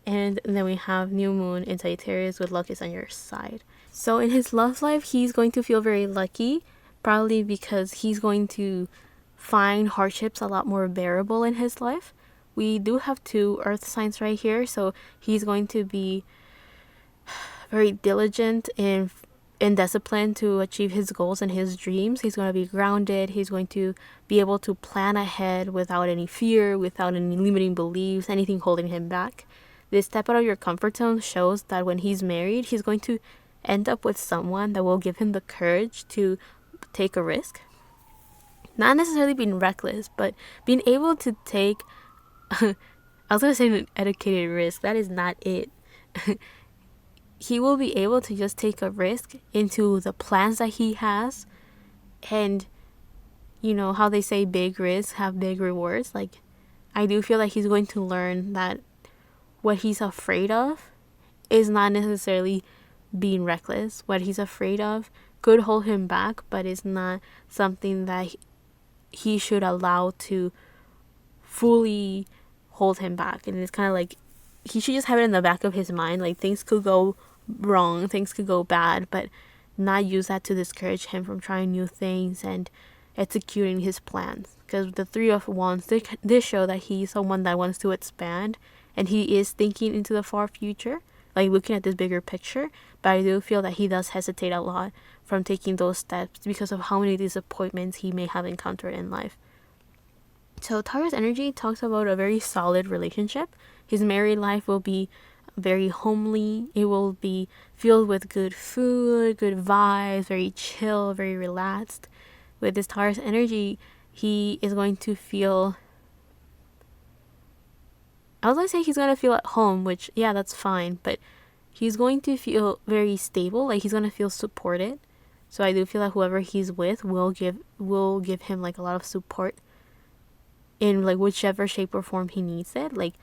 And then we have New Moon in Sagittarius with luck is on your side. So in his love life, he's going to feel very lucky, probably because he's going to find hardships a lot more bearable in his life. We do have two earth signs right here, so he's going to be very diligent in discipline to achieve his goals and his dreams. He's going to be grounded. He's going to be able to plan ahead without any fear, without any limiting beliefs, anything holding him back. This step out of your comfort zone shows that when he's married, he's going to end up with someone that will give him the courage to take a risk. Not necessarily being reckless, but being able to take I was going to say an educated risk. That is not it. He will be able to just take a risk into the plans that he has. And you know how they say big risks have big rewards. Like, I do feel like he's going to learn that what he's afraid of is not necessarily being reckless. What he's afraid of could hold him back, but it's not something that he should allow to fully hold him back. And it's kind of like he should just have it in the back of his mind. Like, things could go wrong, things could go bad, but not use that to discourage him from trying new things and executing his plans. Because the Three of Wands did show that he's someone that wants to expand, and he is thinking into the far future, like looking at this bigger picture. But I do feel that he does hesitate a lot from taking those steps because of how many disappointments he may have encountered in life. So Taurus energy talks about a very solid relationship. His married life will be very homely. It will be filled with good food, good vibes, very chill, very relaxed. With this Taurus energy, he is going to feel, I was going to say he's going to feel at home, which, yeah, that's fine, but he's going to feel very stable. Like, he's going to feel supported. So I do feel that whoever he's with will give him like a lot of support in like whichever shape or form he needs it. Like,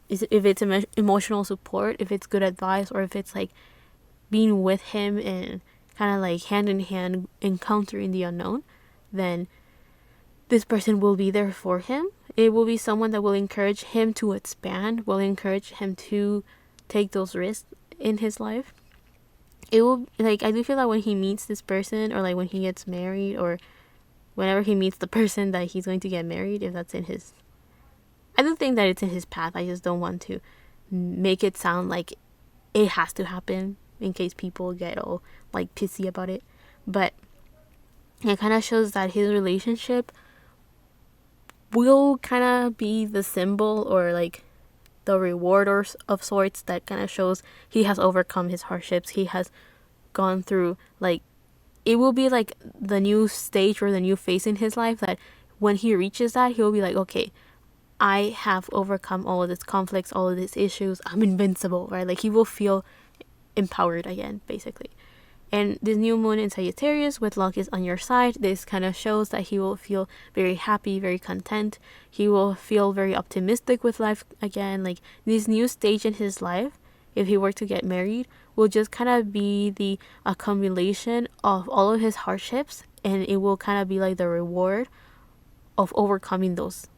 if it's emotional support, if it's good advice, or if it's like being with him and kind of like hand in hand encountering the unknown, then this person will be there for him. It will be someone that will encourage him to expand, will encourage him to take those risks in his life. It will, like, I do feel that when he meets this person, or like when he gets married, or whenever he meets the person that he's going to get married, if that's in his, I do think that it's in his path. I just don't want to make it sound like it has to happen in case people get all like pissy about it. But it kind of shows that his relationship will kind of be the symbol, or like the reward or of sorts, that kind of shows he has overcome his hardships. He has gone through, like, it will be like the new stage or the new phase in his life, that when he reaches that, he'll be like, okay, I have overcome all of these conflicts, all of these issues. I'm invincible, right? Like, he will feel empowered again, basically. And this new moon in Sagittarius with luck is on your side. This kind of shows that he will feel very happy, very content. He will feel very optimistic with life again. Like, this new stage in his life, if he were to get married, will just kind of be the accumulation of all of his hardships. And it will kind of be like the reward of overcoming those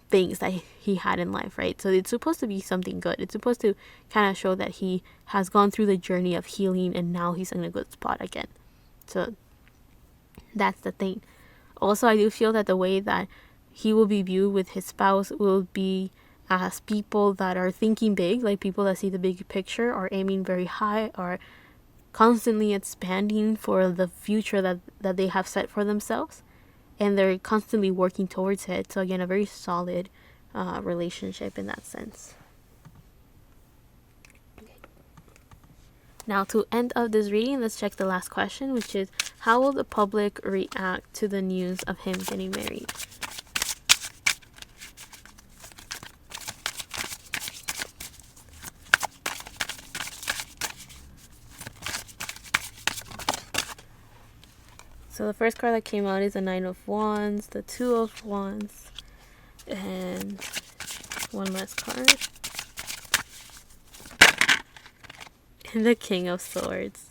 things that he had in life, right? So it's supposed to be something good. It's supposed to kind of show that he has gone through the journey of healing, and now he's in a good spot again. So that's the thing. Also, I do feel that the way that he will be viewed with his spouse will be as people that are thinking big, like people that see the big picture, are aiming very high, are constantly expanding for the future that they have set for themselves. And they're constantly working towards it. So again, a very solid relationship in that sense. Now, to end of this reading, let's check the last question, which is, how will the public react to the news of him getting married? So the first card that came out is the Nine of Wands, the Two of Wands, and one last card. And the King of Swords.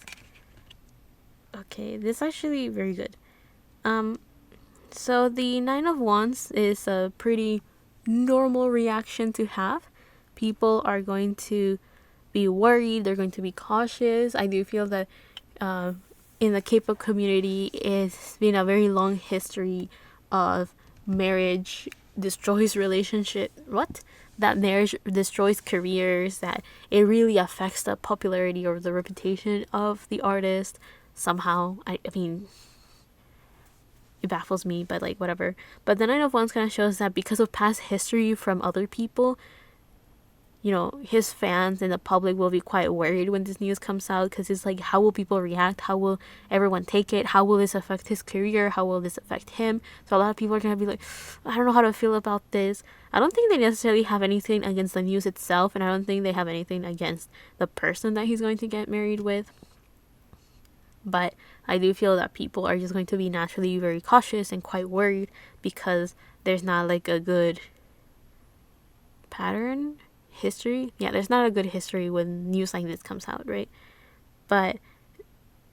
Okay, this is actually very good. So the Nine of Wands is a pretty normal reaction to have. People are going to be worried, they're going to be cautious. I do feel that in the K-pop community, it's been a very long history of marriage destroys relationship. that marriage destroys careers, that it really affects the popularity or the reputation of the artist somehow. I mean, it baffles me, but like whatever. But the Nine of Wands kind of shows that because of past history from other people, you know, his fans and the public will be quite worried when this news comes out, because it's like, how will people react? How will everyone take it? How will this affect his career? How will this affect him? So a lot of people are going to be like, I don't know how to feel about this. I don't think they necessarily have anything against the news itself, and I don't think they have anything against the person that he's going to get married with. But I do feel that people are just going to be naturally very cautious and quite worried because there's not like a good pattern history. Yeah, there's not a good history when news like this comes out, right? But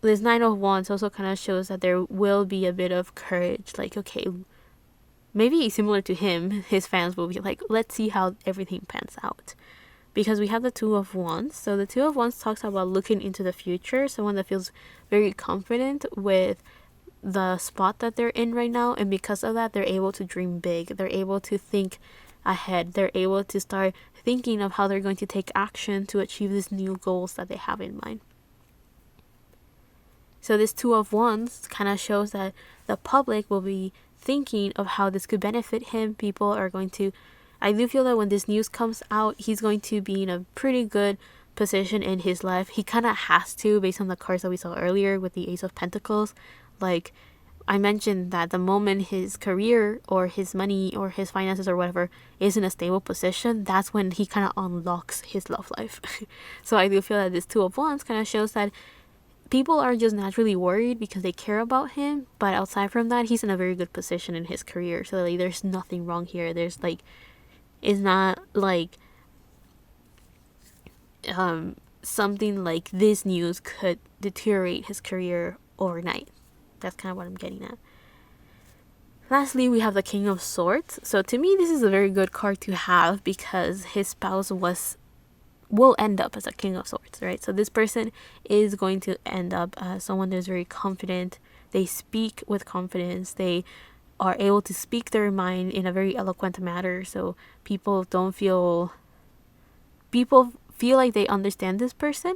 this Nine of Wands also kind of shows that there will be a bit of courage. Like, okay, maybe similar to him, his fans will be like, let's see how everything pans out. Because we have the Two of Wands. So the Two of Wands talks about looking into the future. Someone that feels very confident with the spot that they're in right now. And because of that, they're able to dream big. They're able to think ahead. They're able to start thinking of how they're going to take action to achieve these new goals that they have in mind. So this Two of Wands kind of shows that the public will be thinking of how this could benefit him. People are going to, I do feel that when this news comes out, he's going to be in a pretty good position in his life. He kind of has to, based on the cards that we saw earlier with the Ace of Pentacles. Like I mentioned, that the moment his career or his money or his finances or whatever is in a stable position, that's when he kind of unlocks his love life. So I do feel that this Two of Wands kind of shows that people are just naturally worried because they care about him, but outside from that, he's in a very good position in his career. So like, there's nothing wrong here. There's like, it's not like something like this news could deteriorate his career overnight. That's kind of what I'm getting at. Lastly, we have the King of Swords. So to me, this is a very good card to have because his spouse will end up as a King of Swords, right? So this person is going to end up as someone that's very confident. They speak with confidence. They are able to speak their mind in a very eloquent manner. So people feel like they understand this person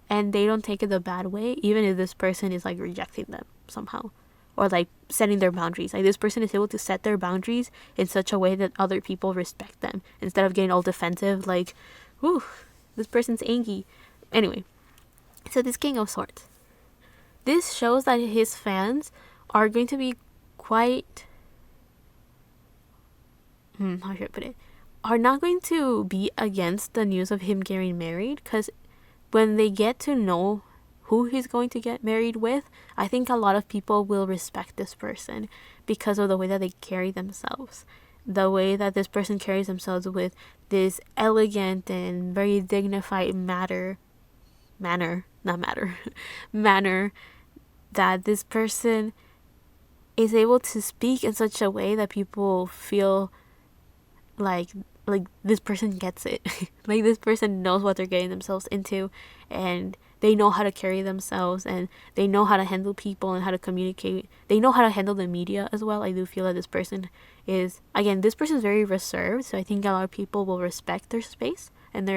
and they don't take it the bad way, even if this person is like rejecting them somehow or like setting their boundaries. Like this person is able to set their boundaries in such a way that other people respect them instead of getting all defensive like, ooh, this person's angry. Anyway, so this King of Swords, this shows that his fans are going to be quite how should I put it, are not going to be against the news of him getting married, because when they get to know who he's going to get married with, I think a lot of people will respect this person because of the way that they carry themselves. The way that this person carries themselves with this elegant and very dignified manner that this person is able to speak in such a way that people feel like this person gets it. Like this person knows what they're getting themselves into, and they know how to carry themselves, and they know how to handle people and how to communicate. They know how to handle the media as well. I do feel that this person is very reserved, so I think a lot of people will respect their space and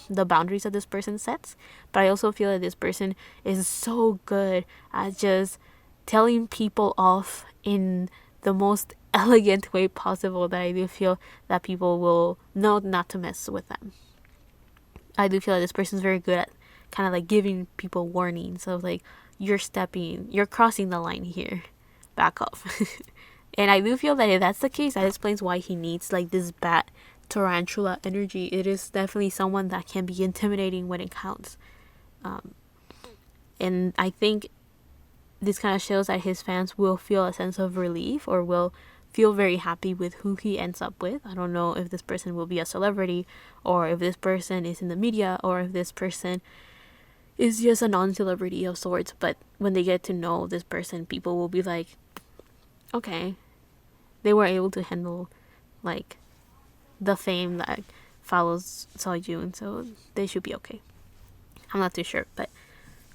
the boundaries that this person sets. But I also feel that this person is so good at just telling people off in the most elegant way possible that I do feel that people will know not to mess with them. I do feel like this person is very good at kind of like giving people warnings of like, you're crossing the line here, back off. And I do feel that if that's the case, that explains why he needs like this bat tarantula energy. It is definitely someone that can be intimidating when it counts. And I think this kind of shows that his fans will feel a sense of relief or will feel very happy with who he ends up with. I don't know if this person will be a celebrity or if this person is in the media or if this person is just a non-celebrity of sorts. But when they get to know this person, people will be like, okay, they were able to handle like the fame that follows Xiaojun, so they should be okay. I'm not too sure, but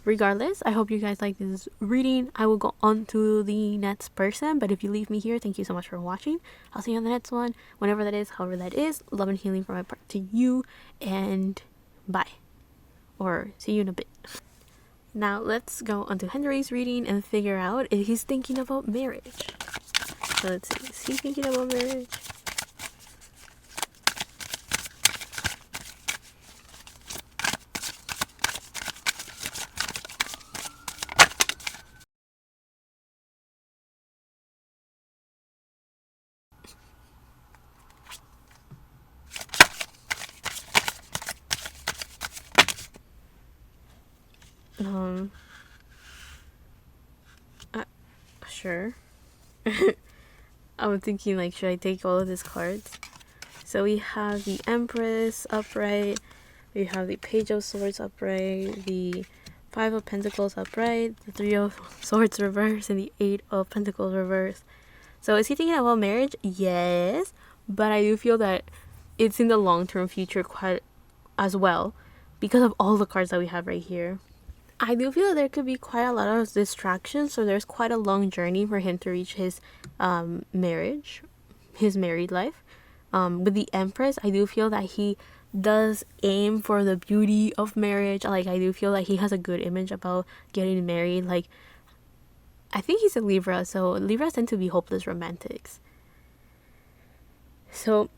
regardless, I hope you guys like this reading. I will go on to the next person, but if you leave me here, thank you so much for watching. I'll see you on the next one, whenever that is, however that is. Love and healing from my part to you, and bye. Or see you in a bit. Now let's go on to Hendery's reading and figure out if he's thinking about marriage. So let's see, is he thinking about marriage? Sure. I'm thinking like, should I take all of these cards? So we have the Empress upright, we have the Page of Swords upright, the Five of Pentacles upright, the Three of Swords reverse, and the Eight of Pentacles reverse. So is he thinking about marriage? Yes, but I do feel that it's in the long-term future quite as well because of all the cards that we have right here. I do feel that there could be quite a lot of distractions, so there's quite a long journey for him to reach his marriage, his married life. With the Empress, I do feel that he does aim for the beauty of marriage. Like, I do feel like he has a good image about getting married. Like, I think he's a Libra, so Libras tend to be hopeless romantics. So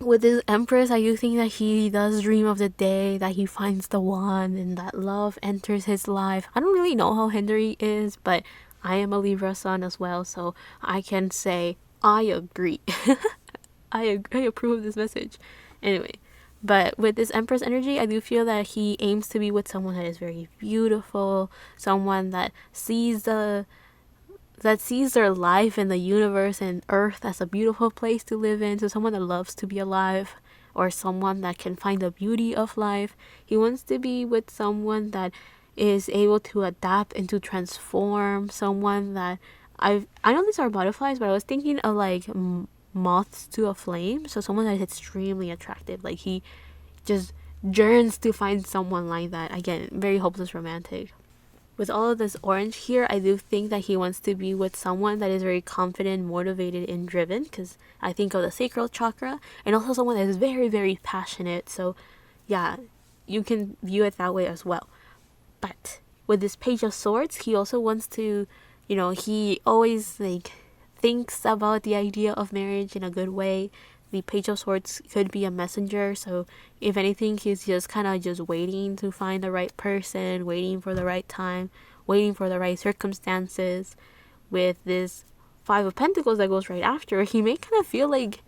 with this Empress, I do think that he does dream of the day that he finds the one and that love enters his life. I don't really know how Hendery is, but I am a Libra sun as well, so I can say I agree. I approve of this message. Anyway, but with this Empress energy, I do feel that he aims to be with someone that is very beautiful, someone that sees their life in the universe and earth as a beautiful place to live in. So someone that loves to be alive, or someone that can find the beauty of life. He wants to be with someone that is able to adapt and to transform, someone that I know these are butterflies, but I was thinking of like moths to a flame. So someone that is extremely attractive, like he just yearns to find someone like that. Again, very hopeless romantic. With all of this orange here, I do think that he wants to be with someone that is very confident, motivated, and driven, because I think of the sacral chakra, and also someone that is very, very passionate. So yeah, you can view it that way as well. But with this Page of Swords, he also wants to, he always like thinks about the idea of marriage in a good way. The Page of Swords could be a messenger, so if anything, he's just kind of just waiting to find the right person, waiting for the right time, waiting for the right circumstances. With this Five of Pentacles that goes right after, he may kind of feel like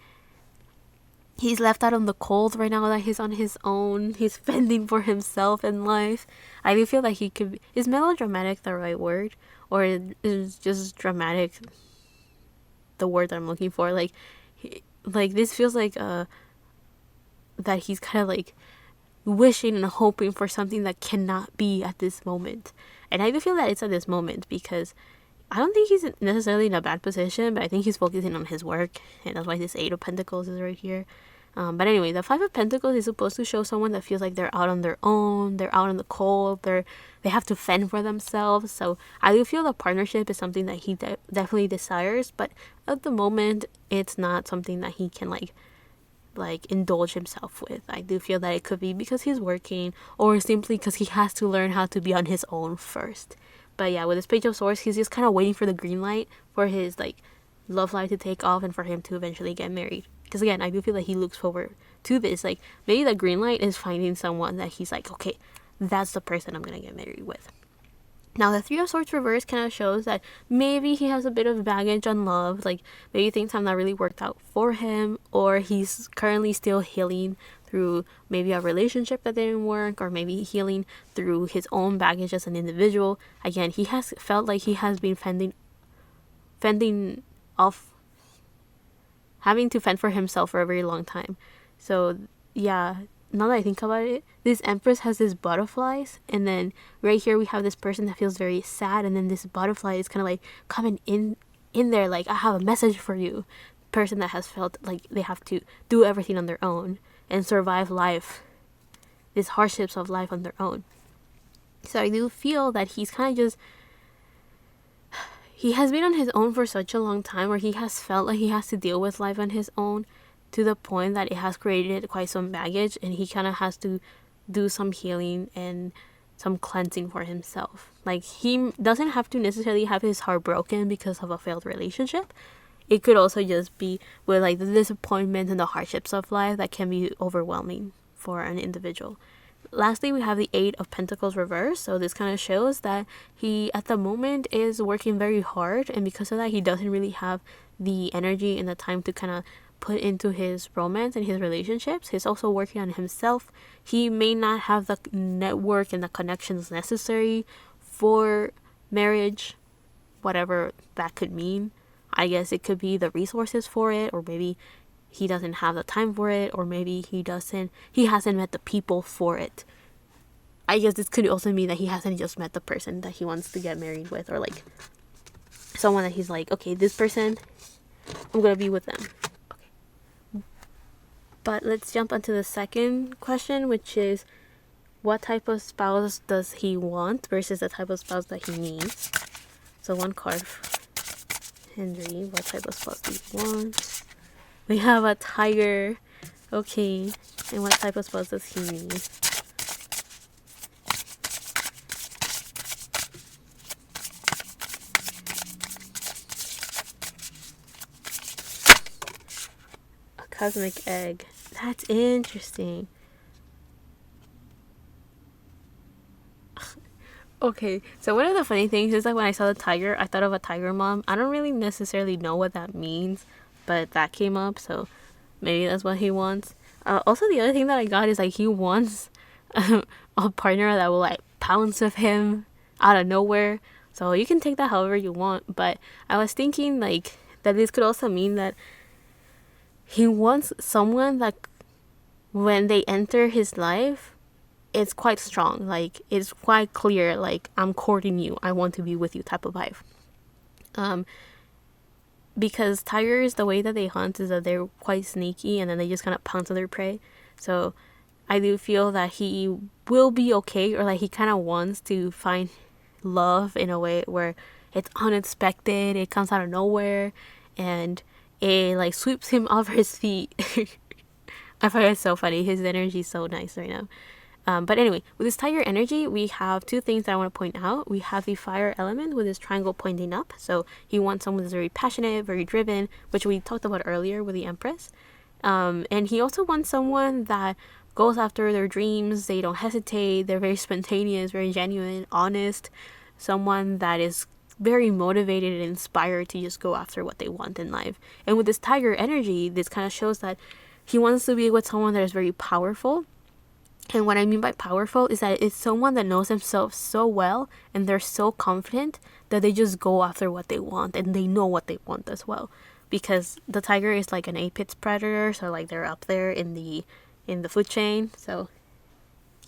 he's left out on the cold right now, that he's on his own, he's fending for himself in life. I do feel like he could be, is melodramatic the right word, or is just dramatic the word that I'm looking for? Like this feels like that he's kind of like wishing and hoping for something that cannot be at this moment. And I do feel that it's at this moment because I don't think he's necessarily in a bad position, but I think he's focusing on his work, and that's why this Eight of Pentacles is right here. But anyway, the Five of Pentacles is supposed to show someone that feels like they're out on their own, they're out in the cold, they have to fend for themselves. So I do feel the partnership is something that he definitely desires, but at the moment, it's not something that he can like indulge himself with. I do feel that it could be because he's working, or simply because he has to learn how to be on his own first. But yeah, with his Page of Swords, he's just kind of waiting for the green light for his like love life to take off and for him to eventually get married. Because again, I do feel that he looks forward to this. Like, maybe the green light is finding someone that he's like, okay, that's the person I'm gonna get married with. Now, the Three of Swords reverse kind of shows that maybe he has a bit of baggage on love. Like, maybe things have not really worked out for him, or he's currently still healing through maybe a relationship that didn't work, or maybe healing through his own baggage as an individual. Again, he has felt like he has been fending off, having to fend for himself for a very long time. So yeah, now that I think about it, this Empress has these butterflies, and then right here we have this person that feels very sad, and then this butterfly is kind of like coming in there, like, I have a message for you. Person that has felt like they have to do everything on their own and survive life, these hardships of life on their own. So I do feel that he's kind of just, he has been on his own for such a long time, where he has felt like he has to deal with life on his own, to the point that it has created quite some baggage, and he kind of has to do some healing and some cleansing for himself. Like, he doesn't have to necessarily have his heart broken because of a failed relationship. It could also just be with like the disappointment and the hardships of life that can be overwhelming for an individual. Lastly, we have the Eight of Pentacles reversed. So this kind of shows that he at the moment is working very hard, and because of that he doesn't really have the energy and the time to kind of put into his romance and his relationships. He's also working on himself. He may not have the network and the connections necessary for marriage, whatever that could mean. I guess it could be the resources for it, or maybe he doesn't have the time for it, or maybe he hasn't met the people for it. I guess this could also mean that he hasn't just met the person that he wants to get married with, or like someone that he's like, okay, this person, I'm gonna be with them. Okay. But let's jump onto the second question, which is, what type of spouse does he want versus the type of spouse that he needs? So one card, Hendery, what type of spouse do you want? We have a tiger. Okay, and what type of spouse does he need? A cosmic egg. That's interesting. Okay, so one of the funny things is that when I saw the tiger, I thought of a tiger mom. I don't really necessarily know what that means, but that came up, so maybe that's what he wants. Also, the other thing that I got is like he wants a partner that will like pounce with him out of nowhere. So you can take that however you want, but I was thinking like that this could also mean that he wants someone that when they enter his life, it's quite strong. Like, it's quite clear, like, I'm courting you, I want to be with you type of vibe. Because tigers, the way that they hunt is that they're quite sneaky, and then they just kind of pounce on their prey. So I do feel that he will be okay, or like he kind of wants to find love in a way where it's unexpected, it comes out of nowhere, and it like sweeps him off his feet. I find it so funny. His energy is so nice right now. But anyway, with this tiger energy, we have two things that I want to point out. We have the fire element with this triangle pointing up. So he wants someone that's very passionate, very driven, which we talked about earlier with the Empress. And he also wants someone that goes after their dreams. They don't hesitate. They're very spontaneous, very genuine, honest. Someone that is very motivated and inspired to just go after what they want in life. And with this tiger energy, this kind of shows that he wants to be with someone that is very powerful. And what I mean by powerful is that it's someone that knows themselves so well, and they're so confident that they just go after what they want, and they know what they want as well. Because the tiger is like an apex predator, so like they're up there in the food chain. So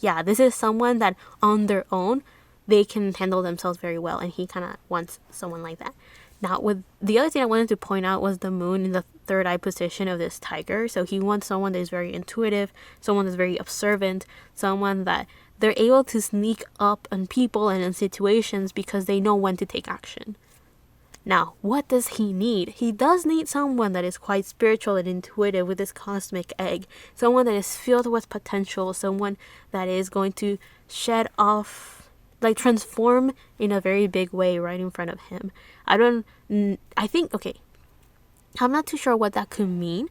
yeah, this is someone that on their own they can handle themselves very well, and he kind of wants someone like that. Now, with the other thing I wanted to point out was the moon in the third eye position of this tiger. So he wants someone that is very intuitive, someone that's very observant, someone that they're able to sneak up on people and in situations because they know when to take action. Now, what does he need? He does need someone that is quite spiritual and intuitive with this cosmic egg. Someone that is filled with potential, someone that is going to shed off, like transform in a very big way right in front of him. Okay, I'm not too sure what that could mean,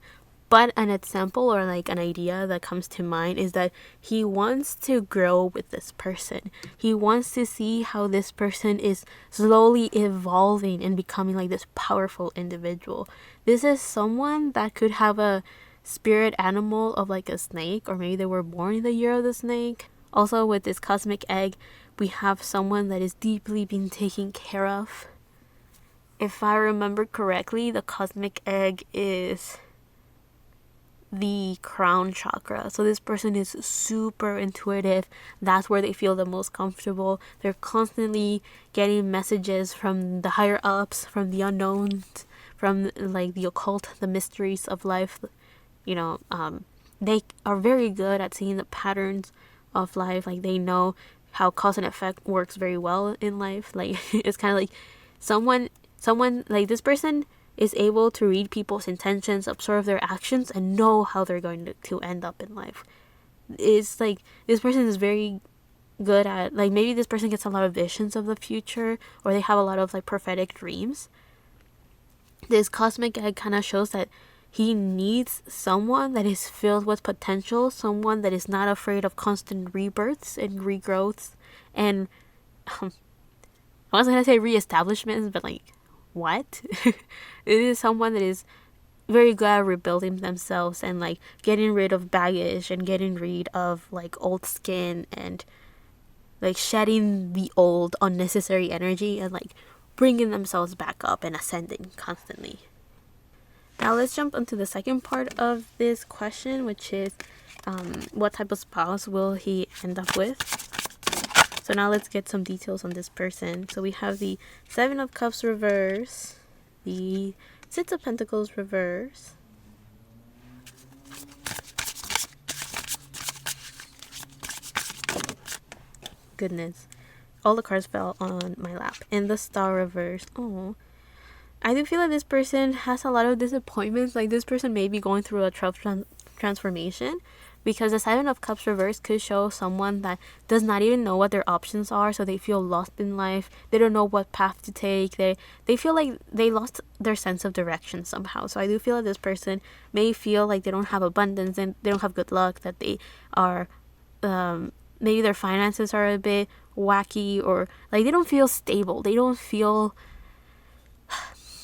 but an example or like an idea that comes to mind is that he wants to grow with this person. He wants to see how this person is slowly evolving and becoming like this powerful individual. This is someone that could have a spirit animal of like a snake, or maybe they were born in the year of the snake. Also, with this cosmic egg, we have someone that is deeply being taken care of. If I remember correctly, the cosmic egg is the crown chakra. So this person is super intuitive. That's where they feel the most comfortable. They're constantly getting messages from the higher ups, from the unknowns, from like the occult, the mysteries of life. They are very good at seeing the patterns of life. Like they know how cause and effect works very well in life. Like it's kind of like someone like this person is able to read people's intentions, observe their actions, and know how they're going to end up in life. It's like this person is very good at, like, maybe this person gets a lot of visions of the future, or they have a lot of like prophetic dreams. This cosmic egg kind of shows that he needs someone that is filled with potential, someone that is not afraid of constant rebirths and regrowths, and I was gonna say reestablishments, but like, what? It is someone that is very good at rebuilding themselves and like getting rid of baggage and getting rid of like old skin and like shedding the old unnecessary energy and like bringing themselves back up and ascending constantly. Now let's jump into the second part of this question, which is what type of spouse will he end up with? So now let's get some details on this person. So we have the Seven of Cups reverse, the Six of Pentacles reverse, goodness, all the cards fell on my lap, and the Star reverse. Oh, I do feel like this person has a lot of disappointments. Like this person may be going through a transformation, because the Seven of Cups reverse could show someone that does not even know what their options are, so they feel lost in life. They don't know what path to take. They feel like they lost their sense of direction somehow. So I do feel like this person may feel like they don't have abundance and they don't have good luck, that they are maybe their finances are a bit wacky, or like they don't feel stable. They don't feel...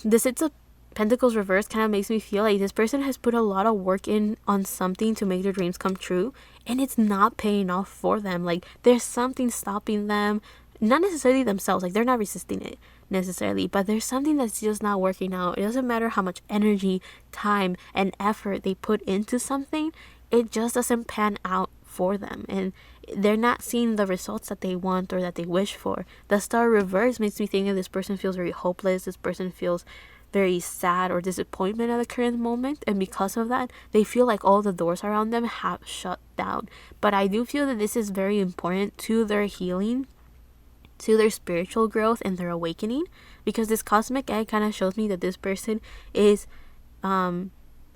The Six of Pentacles reverse kind of makes me feel like this person has put a lot of work in on something to make their dreams come true, and it's not paying off for them. Like there's something stopping them, not necessarily themselves, like they're not resisting it necessarily, but there's something that's just not working out. It doesn't matter how much energy, time, and effort they put into something, it just doesn't pan out for them, and they're not seeing the results that they want or that they wish for. The Star reverse makes me think that this person feels very hopeless. This person feels very sad or disappointment at the current moment, and because of that they feel like all the doors around them have shut down. But I do feel that this is very important to their healing, to their spiritual growth and their awakening, because this cosmic egg kind of shows me that this person is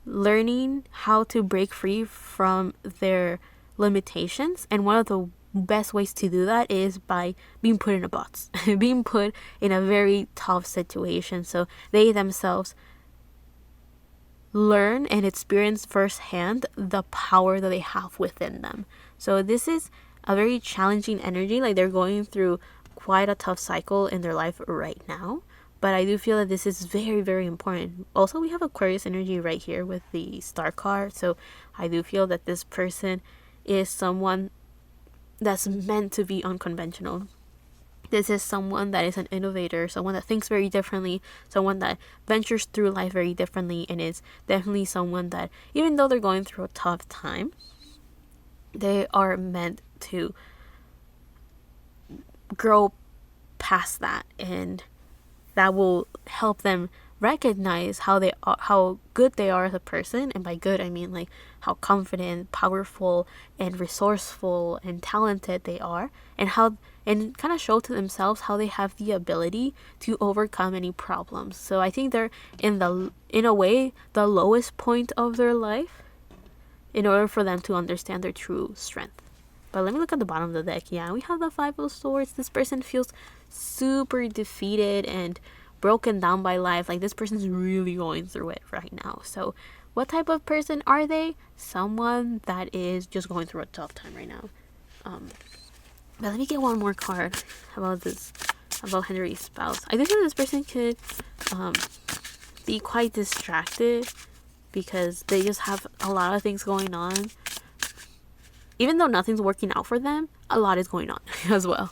learning how to break free from their limitations, and one of the best ways to do that is by being put in a box, being put in a very tough situation, so they themselves learn and experience firsthand the power that they have within them. So this is a very challenging energy, like they're going through quite a tough cycle in their life right now, but I do feel that this is very, very important. Also, we have Aquarius energy right here with the Star card, so I do feel that this person is someone that's meant to be unconventional. This is someone that is an innovator, someone that thinks very differently, someone that ventures through life very differently, and is definitely someone that, even though they're going through a tough time, they are meant to grow past that, and that will help them recognize how they are, how good they are as a person. And by good I mean like how confident, powerful, and resourceful and talented they are, and how, and kind of show to themselves how they have the ability to overcome any problems. So I think they're in a way the lowest point of their life in order for them to understand their true strength. But let me look at the bottom of the deck. Yeah, we have the Five of Swords. This person feels super defeated and broken down by life. Like this person's really going through it right now. So what type of person are they? Someone that is just going through a tough time right now. But let me get one more card about this, about Hendery's spouse. I do think this person could be quite distracted because they just have a lot of things going on. Even though nothing's working out for them, a lot is going on as well.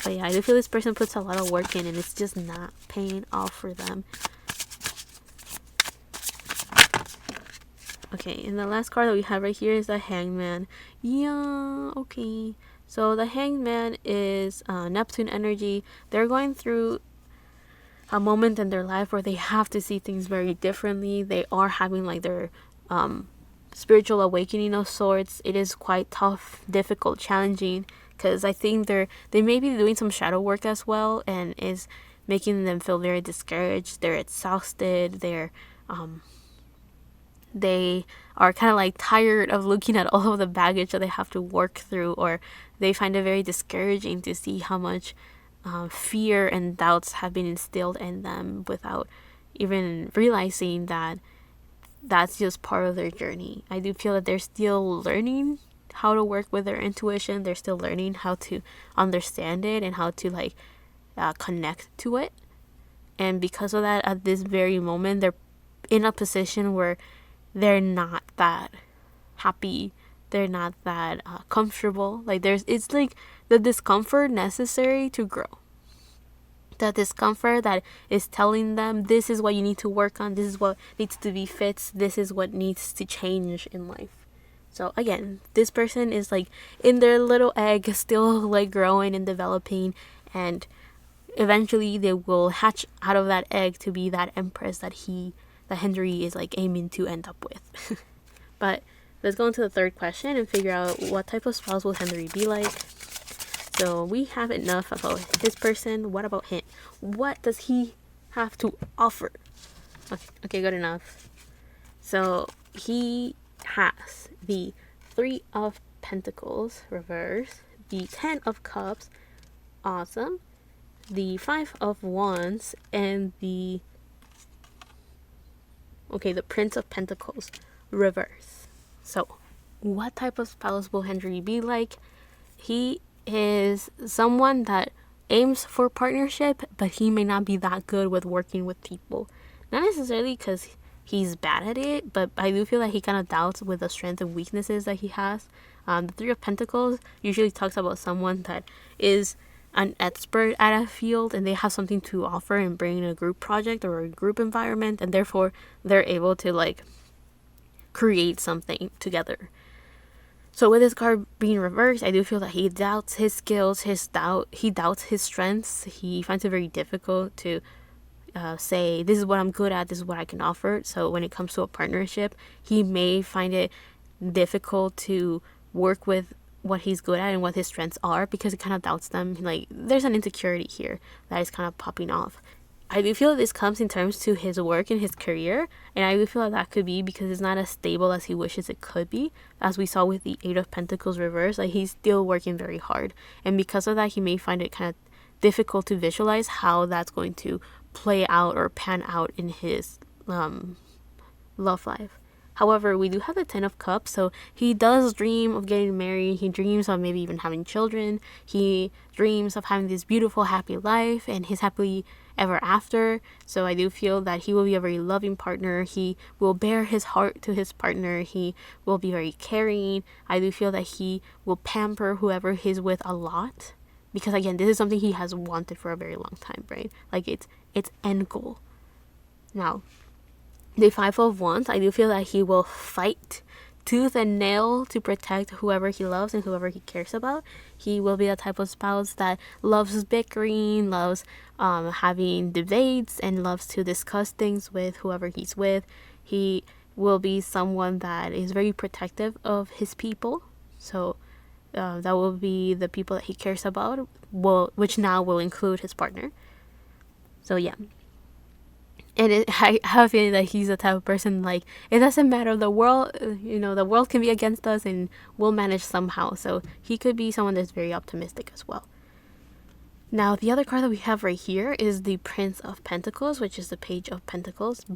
But yeah, I do feel this person puts a lot of work in and it's just not paying off for them. Okay, and the last card that we have right here is the Hangman. Yeah, okay. So the Hangman is Neptune energy. They're going through a moment in their life where they have to see things very differently. They are having like their spiritual awakening of sorts. It is quite tough, difficult, challenging because I think they may be doing some shadow work as well, and is making them feel very discouraged. They're exhausted. They are kind of like tired of looking at all of the baggage that they have to work through, or they find it very discouraging to see how much fear and doubts have been instilled in them without even realizing that that's just part of their journey. I do feel that they're still learning how to work with their intuition. They're still learning how to understand it and how to like connect to it. And because of that, at this very moment, they're in a position where they're not that happy. They're not that comfortable. Like it's like the discomfort necessary to grow. The discomfort that is telling them this is what you need to work on. This is what needs to be fixed. This is what needs to change in life. So again, this person is like in their little egg, still like growing and developing, and eventually they will hatch out of that egg to be that empress that Hendery is like aiming to end up with. But let's go into the third question and figure out what type of spouse will Hendery be like. So we have enough about this person. What about him? What does he have to offer? Okay, good enough. So he has the 3 of Pentacles reverse, the 10 of Cups, awesome, the 5 of Wands, and the Prince of Pentacles reverse. So what type of spouse will Hendery be like? He is someone that aims for partnership, but he may not be that good with working with people. Not necessarily because he's bad at it, but I do feel that he kind of doubts with the strengths and weaknesses that he has. The 3 of Pentacles usually talks about someone that is an expert at a field and they have something to offer and bring in a group project or a group environment, and therefore they're able to like create something together. So with this card being reversed, I do feel that he doubts his skills, he doubts his strengths. He finds it very difficult to say, this is what I'm good at, this is what I can offer. So when it comes to a partnership, he may find it difficult to work with what he's good at and what his strengths are, because he kind of doubts them. Like there's an insecurity here that is kind of popping off. I do feel that this comes in terms to his work and his career, and I do feel that that could be because it's not as stable as he wishes it could be. As we saw with the 8 of Pentacles reverse, like he's still working very hard, and because of that he may find it kind of difficult to visualize how that's going to play out or pan out in his love life. However, we do have the 10 of Cups, so he does dream of getting married. He dreams of maybe even having children. He dreams of having this beautiful, happy life and his happily ever after. So I do feel that he will be a very loving partner. He will bear his heart to his partner. He will be very caring. I do feel that he will pamper whoever he's with a lot, because again, this is something he has wanted for a very long time, right? Like it's end goal. Now, the 5 of Wands, I do feel that he will fight tooth and nail to protect whoever he loves and whoever he cares about. He will be the type of spouse that loves bickering, loves having debates, and loves to discuss things with whoever he's with. He will be someone that is very protective of his people. So that will be the people that he cares about, which now will include his partner. So yeah. And I have a feeling that he's the type of person like, it doesn't matter, the world can be against us and we'll manage somehow. So he could be someone that's very optimistic as well. Now, the other card that we have right here is the Prince of Pentacles, which is the Page of Pentacles.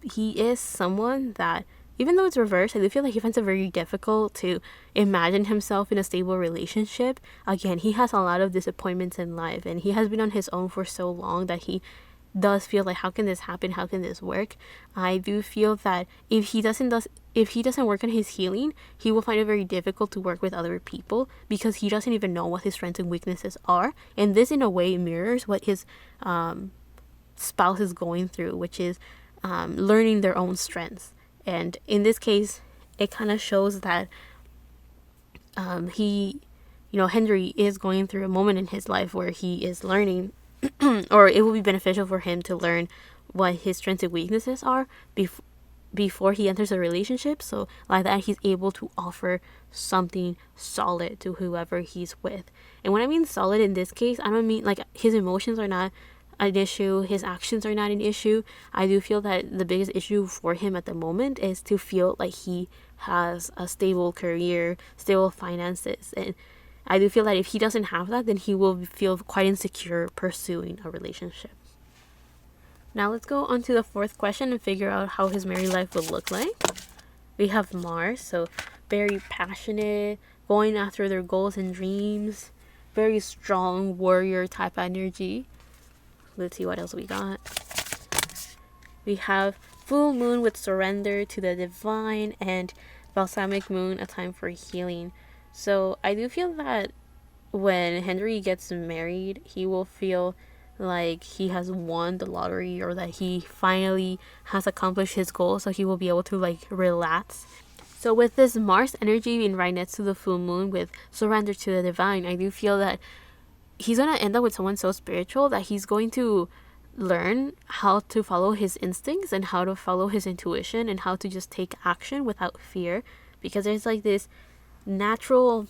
He is someone that, even though it's reversed, I do feel like he finds it very difficult to imagine himself in a stable relationship. Again, he has a lot of disappointments in life, and he has been on his own for so long that he does feel like, how can this happen? How can this work? I do feel that if he doesn't work on his healing, he will find it very difficult to work with other people, because he doesn't even know what his strengths and weaknesses are. And this in a way mirrors what his spouse is going through, which is learning their own strengths. And in this case, it kind of shows that Hendery is going through a moment in his life where he is learning or it will be beneficial for him to learn what his strengths and weaknesses are before he enters a relationship. So like that, he's able to offer something solid to whoever he's with. And when I mean solid in this case, I don't mean like his emotions are not an issue, his actions are not an issue. I do feel that the biggest issue for him at the moment is to feel like he has a stable career, stable finances. And I do feel that if he doesn't have that, then he will feel quite insecure pursuing a relationship. Now let's go on to the fourth question and figure out how his married life would look like. We have Mars, so very passionate, going after their goals and dreams, very strong warrior type energy. Let's see what else we got. We have full moon with surrender to the divine, and balsamic moon, a time for healing. So I do feel that when Hendery gets married, he will feel like he has won the lottery, or that he finally has accomplished his goal, so he will be able to like relax. So with this Mars energy being right next to the full moon with surrender to the divine, I do feel that he's gonna end up with someone so spiritual that he's going to learn how to follow his instincts and how to follow his intuition and how to just take action without fear, because there's like this natural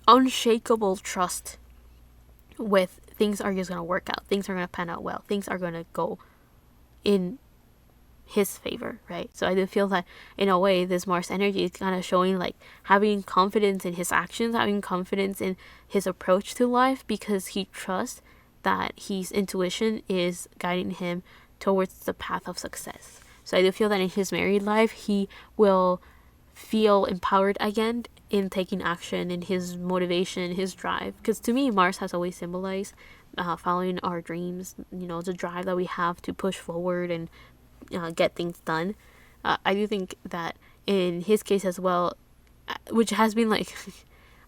unshakable trust with things are just going to work out, things are going to pan out well, things are going to go in his favor, right? So I do feel that in a way this Mars energy is kind of showing like having confidence in his actions, having confidence in his approach to life, because he trusts that his intuition is guiding him towards the path of success. So I do feel that in his married life he will feel empowered again in taking action, in his motivation, his drive. Because to me, Mars has always symbolized following our dreams, you know, the drive that we have to push forward and get things done. I do think that in his case as well, which has been like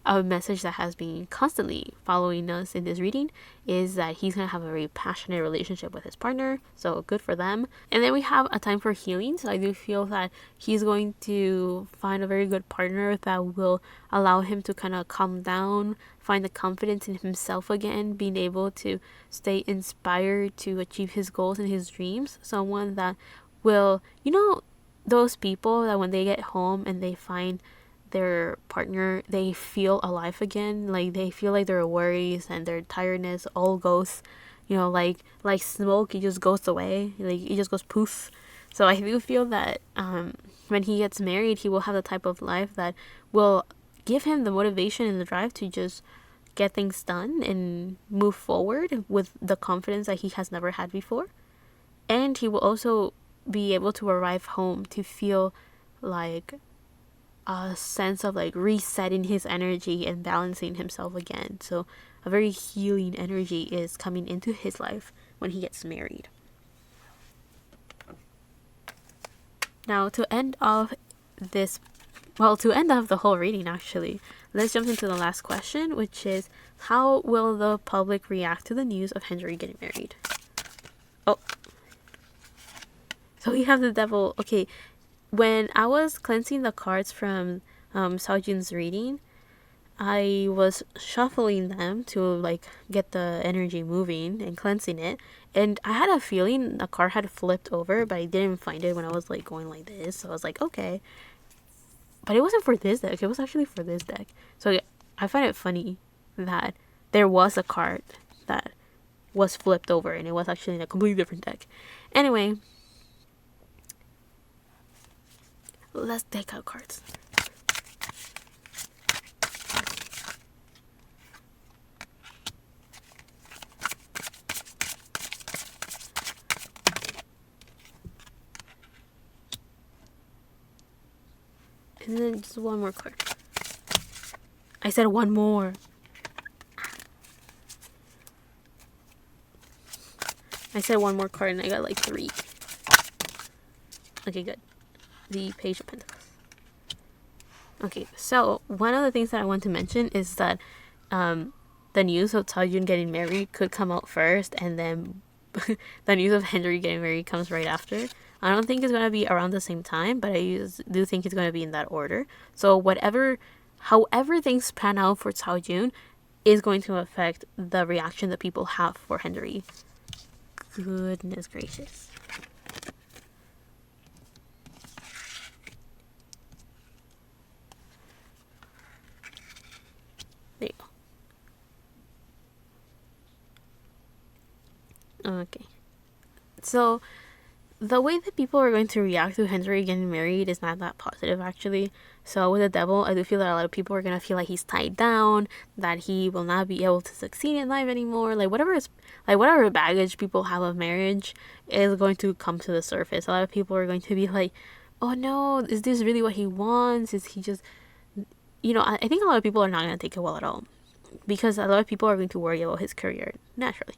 a message that has been constantly following us in this reading, is that he's going to have a very passionate relationship with his partner, so good for them. And then we have a time for healing, so I do feel that he's going to find a very good partner that will allow him to kind of calm down, find the confidence in himself again, being able to stay inspired to achieve his goals and his dreams. Someone that will, you know, those people that when they get home and they find their partner, they feel alive again, like they feel like their worries and their tiredness all goes, you know, like smoke, it just goes away, like it just goes poof. So I do feel that when he gets married, he will have the type of life that will give him the motivation and the drive to just get things done and move forward with the confidence that he has never had before. And he will also be able to arrive home to feel like a sense of like resetting his energy and balancing himself again. So a very healing energy is coming into his life when he gets married. Now to end off the whole reading actually, let's jump into the last question, which is how will the public react to the news of Hendery getting married? Oh, so we have the devil. Okay, when I was cleansing the cards from Xiaojun's reading, I was shuffling them to like get the energy moving and cleansing it, and I had a feeling the card had flipped over, but I didn't find it when I was like going like this. So I was like, okay, but it wasn't for this deck, it was actually for this deck. So I find it funny that there was a card that was flipped over and it was actually in a completely different deck. Anyway, let's take out cards. And then just one more card. I said one more. I said one more card and I got like 3. Okay, good. The Page of Pentacles. Okay, so one of the things that I want to mention is that the news of Xiaojun getting married could come out first, and then the news of Hendery getting married comes right after. I don't think it's going to be around the same time, but I do think it's going to be in that order. So however things pan out for Xiaojun is going to affect the reaction that people have for Hendery. Goodness gracious. Okay. So the way that people are going to react to Henry getting married is not that positive, actually. So with the devil, I do feel that a lot of people are gonna feel like he's tied down, that he will not be able to succeed in life anymore. Like whatever baggage people have of marriage is going to come to the surface. A lot of people are going to be like, "Oh no, is this really what he wants? Is he just?" I think a lot of people are not gonna take it well at all, because a lot of people are going to worry about his career naturally.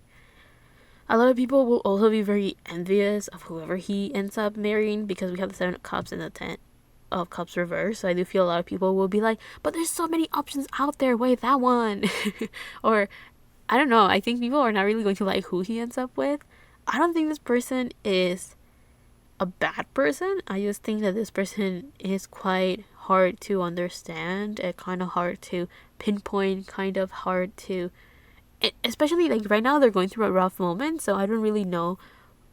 A lot of people will also be very envious of whoever he ends up marrying, because we have the Seven of Cups and the Ten of Cups reversed. So I do feel a lot of people will be like, but there's so many options out there, why that one? Or I don't know, I think people are not really going to like who he ends up with. I don't think this person is a bad person. I just think that this person is quite hard to understand and kind of hard to pinpoint, kind of hard to, especially like right now they're going through a rough moment, so I don't really know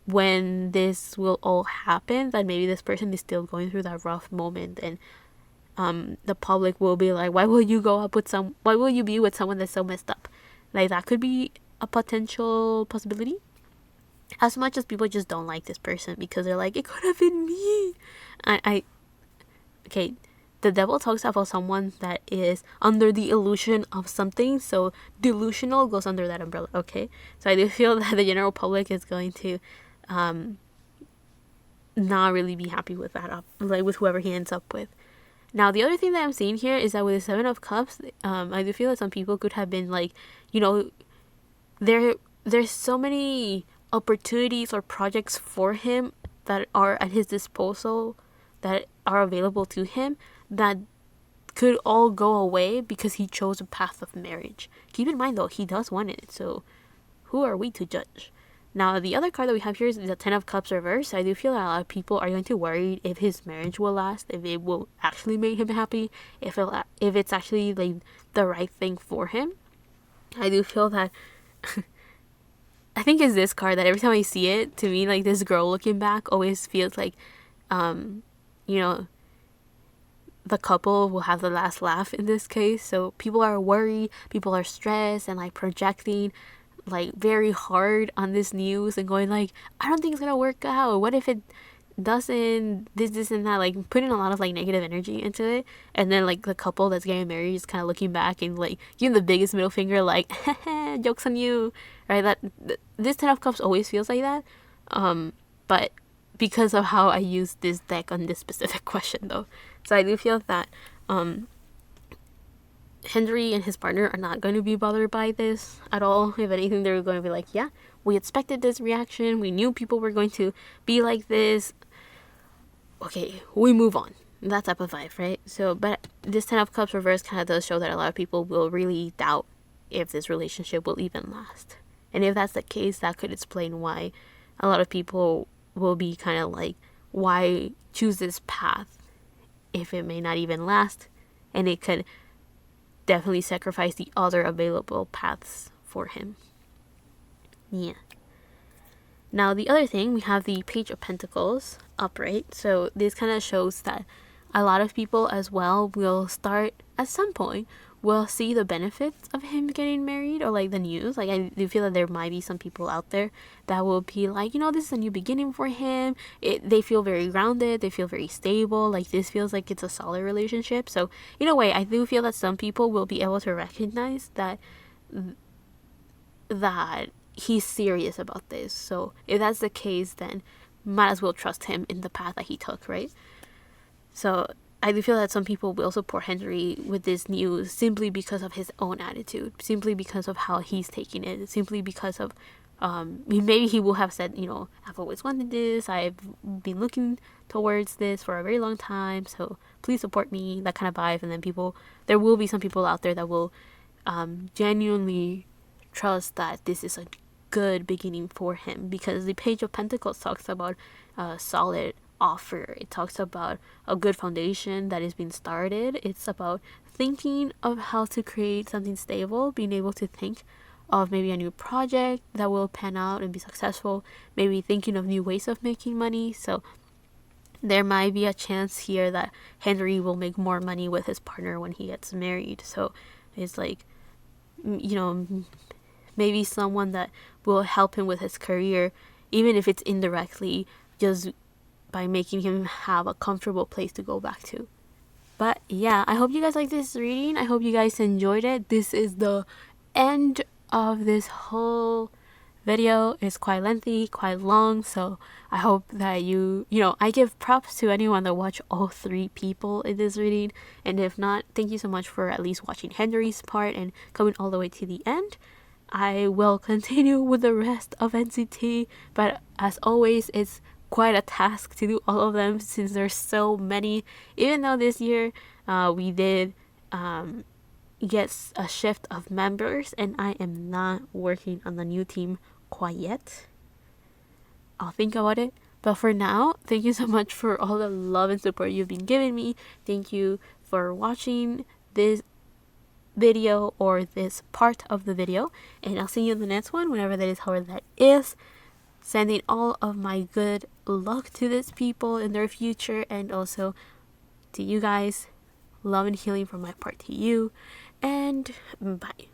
when this will all happen, that maybe this person is still going through that rough moment, and the public will be like, why will you be with someone that's so messed up? Like, that could be a potential possibility, as much as people just don't like this person because they're like, it could have been me. Okay, the devil talks about someone that is under the illusion of something, so delusional goes under that umbrella. Okay, so I do feel that the general public is going to not really be happy with that, like with whoever he ends up with. Now, the other thing that I'm seeing here is that with the Seven of Cups, I do feel that some people could have been like, there's so many opportunities or projects for him that are at his disposal, that are available to him, that could all go away because he chose a path of marriage. Keep in mind, though, he does want it, so who are we to judge? Now, the other card that we have here is the Ten of Cups reverse. I do feel that a lot of people are going to worry if his marriage will last, if it will actually make him happy, if it's actually like the right thing for him. I do feel that I think it's this card that every time I see it, to me, like, this girl looking back always feels like, the couple will have the last laugh in this case. So people are worried, people are stressed, and like projecting like very hard on this news and going like, I don't think it's gonna work out. What if it doesn't? This and that, like putting a lot of like negative energy into it. And then like the couple that's getting married is kind of looking back and like giving the biggest middle finger, like, joke's on you, right? This Ten of Cups always feels like that. But because of how I use this deck on this specific question, though, so I do feel that Henry and his partner are not going to be bothered by this at all. If anything, they're going to be like, yeah, we expected this reaction. We knew people were going to be like this. Okay, we move on. That type of vibe, right? So, but this Ten of Cups reverse kind of does show that a lot of people will really doubt if this relationship will even last. And if that's the case, that could explain why a lot of people will be kind of like, why choose this path if it may not even last? And it could definitely sacrifice the other available paths for him. Yeah. Now, the other thing, we have the Page of Pentacles upright. So this kind of shows that a lot of people as well will start, at some point, will see the benefits of him getting married, or like the news. Like, I do feel that there might be some people out there that will be like, this is a new beginning for him. They feel very grounded. They feel very stable. Like, this feels like it's a solid relationship. So in a way, I do feel that some people will be able to recognize that he's serious about this. So if that's the case, then might as well trust him in the path that he took, right? So I do feel that some people will support Henry with this news simply because of his own attitude, simply because of how he's taking it, simply because of maybe he will have said, I've always wanted this, I've been looking towards this for a very long time, so please support me, that kind of vibe. And then there will be some people out there that will genuinely trust that this is a good beginning for him, because the Page of Pentacles talks about a solid offer. It talks about a good foundation that is being started. It's about thinking of how to create something stable, being able to think of maybe a new project that will pan out and be successful, maybe thinking of new ways of making money. So there might be a chance here that Henry will make more money with his partner when he gets married. So it's like, maybe someone that will help him with his career, even if it's indirectly, just by making him have a comfortable place to go back to. But yeah, I hope you guys like this reading. I hope you guys enjoyed it. This is the end of this whole video. It's quite lengthy, quite long, so I hope that you know, I give props to anyone that watched all 3 people in this reading, and if not, thank you so much for at least watching Hendery's part and coming all the way to the end. I will continue with the rest of NCT, but as always, it's quite a task to do all of them since there's so many. Even though this year we did get a shift of members, and I am not working on the new team quite yet. I'll think about it. But for now, thank you so much for all the love and support you've been giving me. Thank you for watching this video or this part of the video, and I'll see you in the next one, whenever that is, however that is. Sending all of my good luck to these people in their future, and also to you guys, love and healing from my part to you, and bye.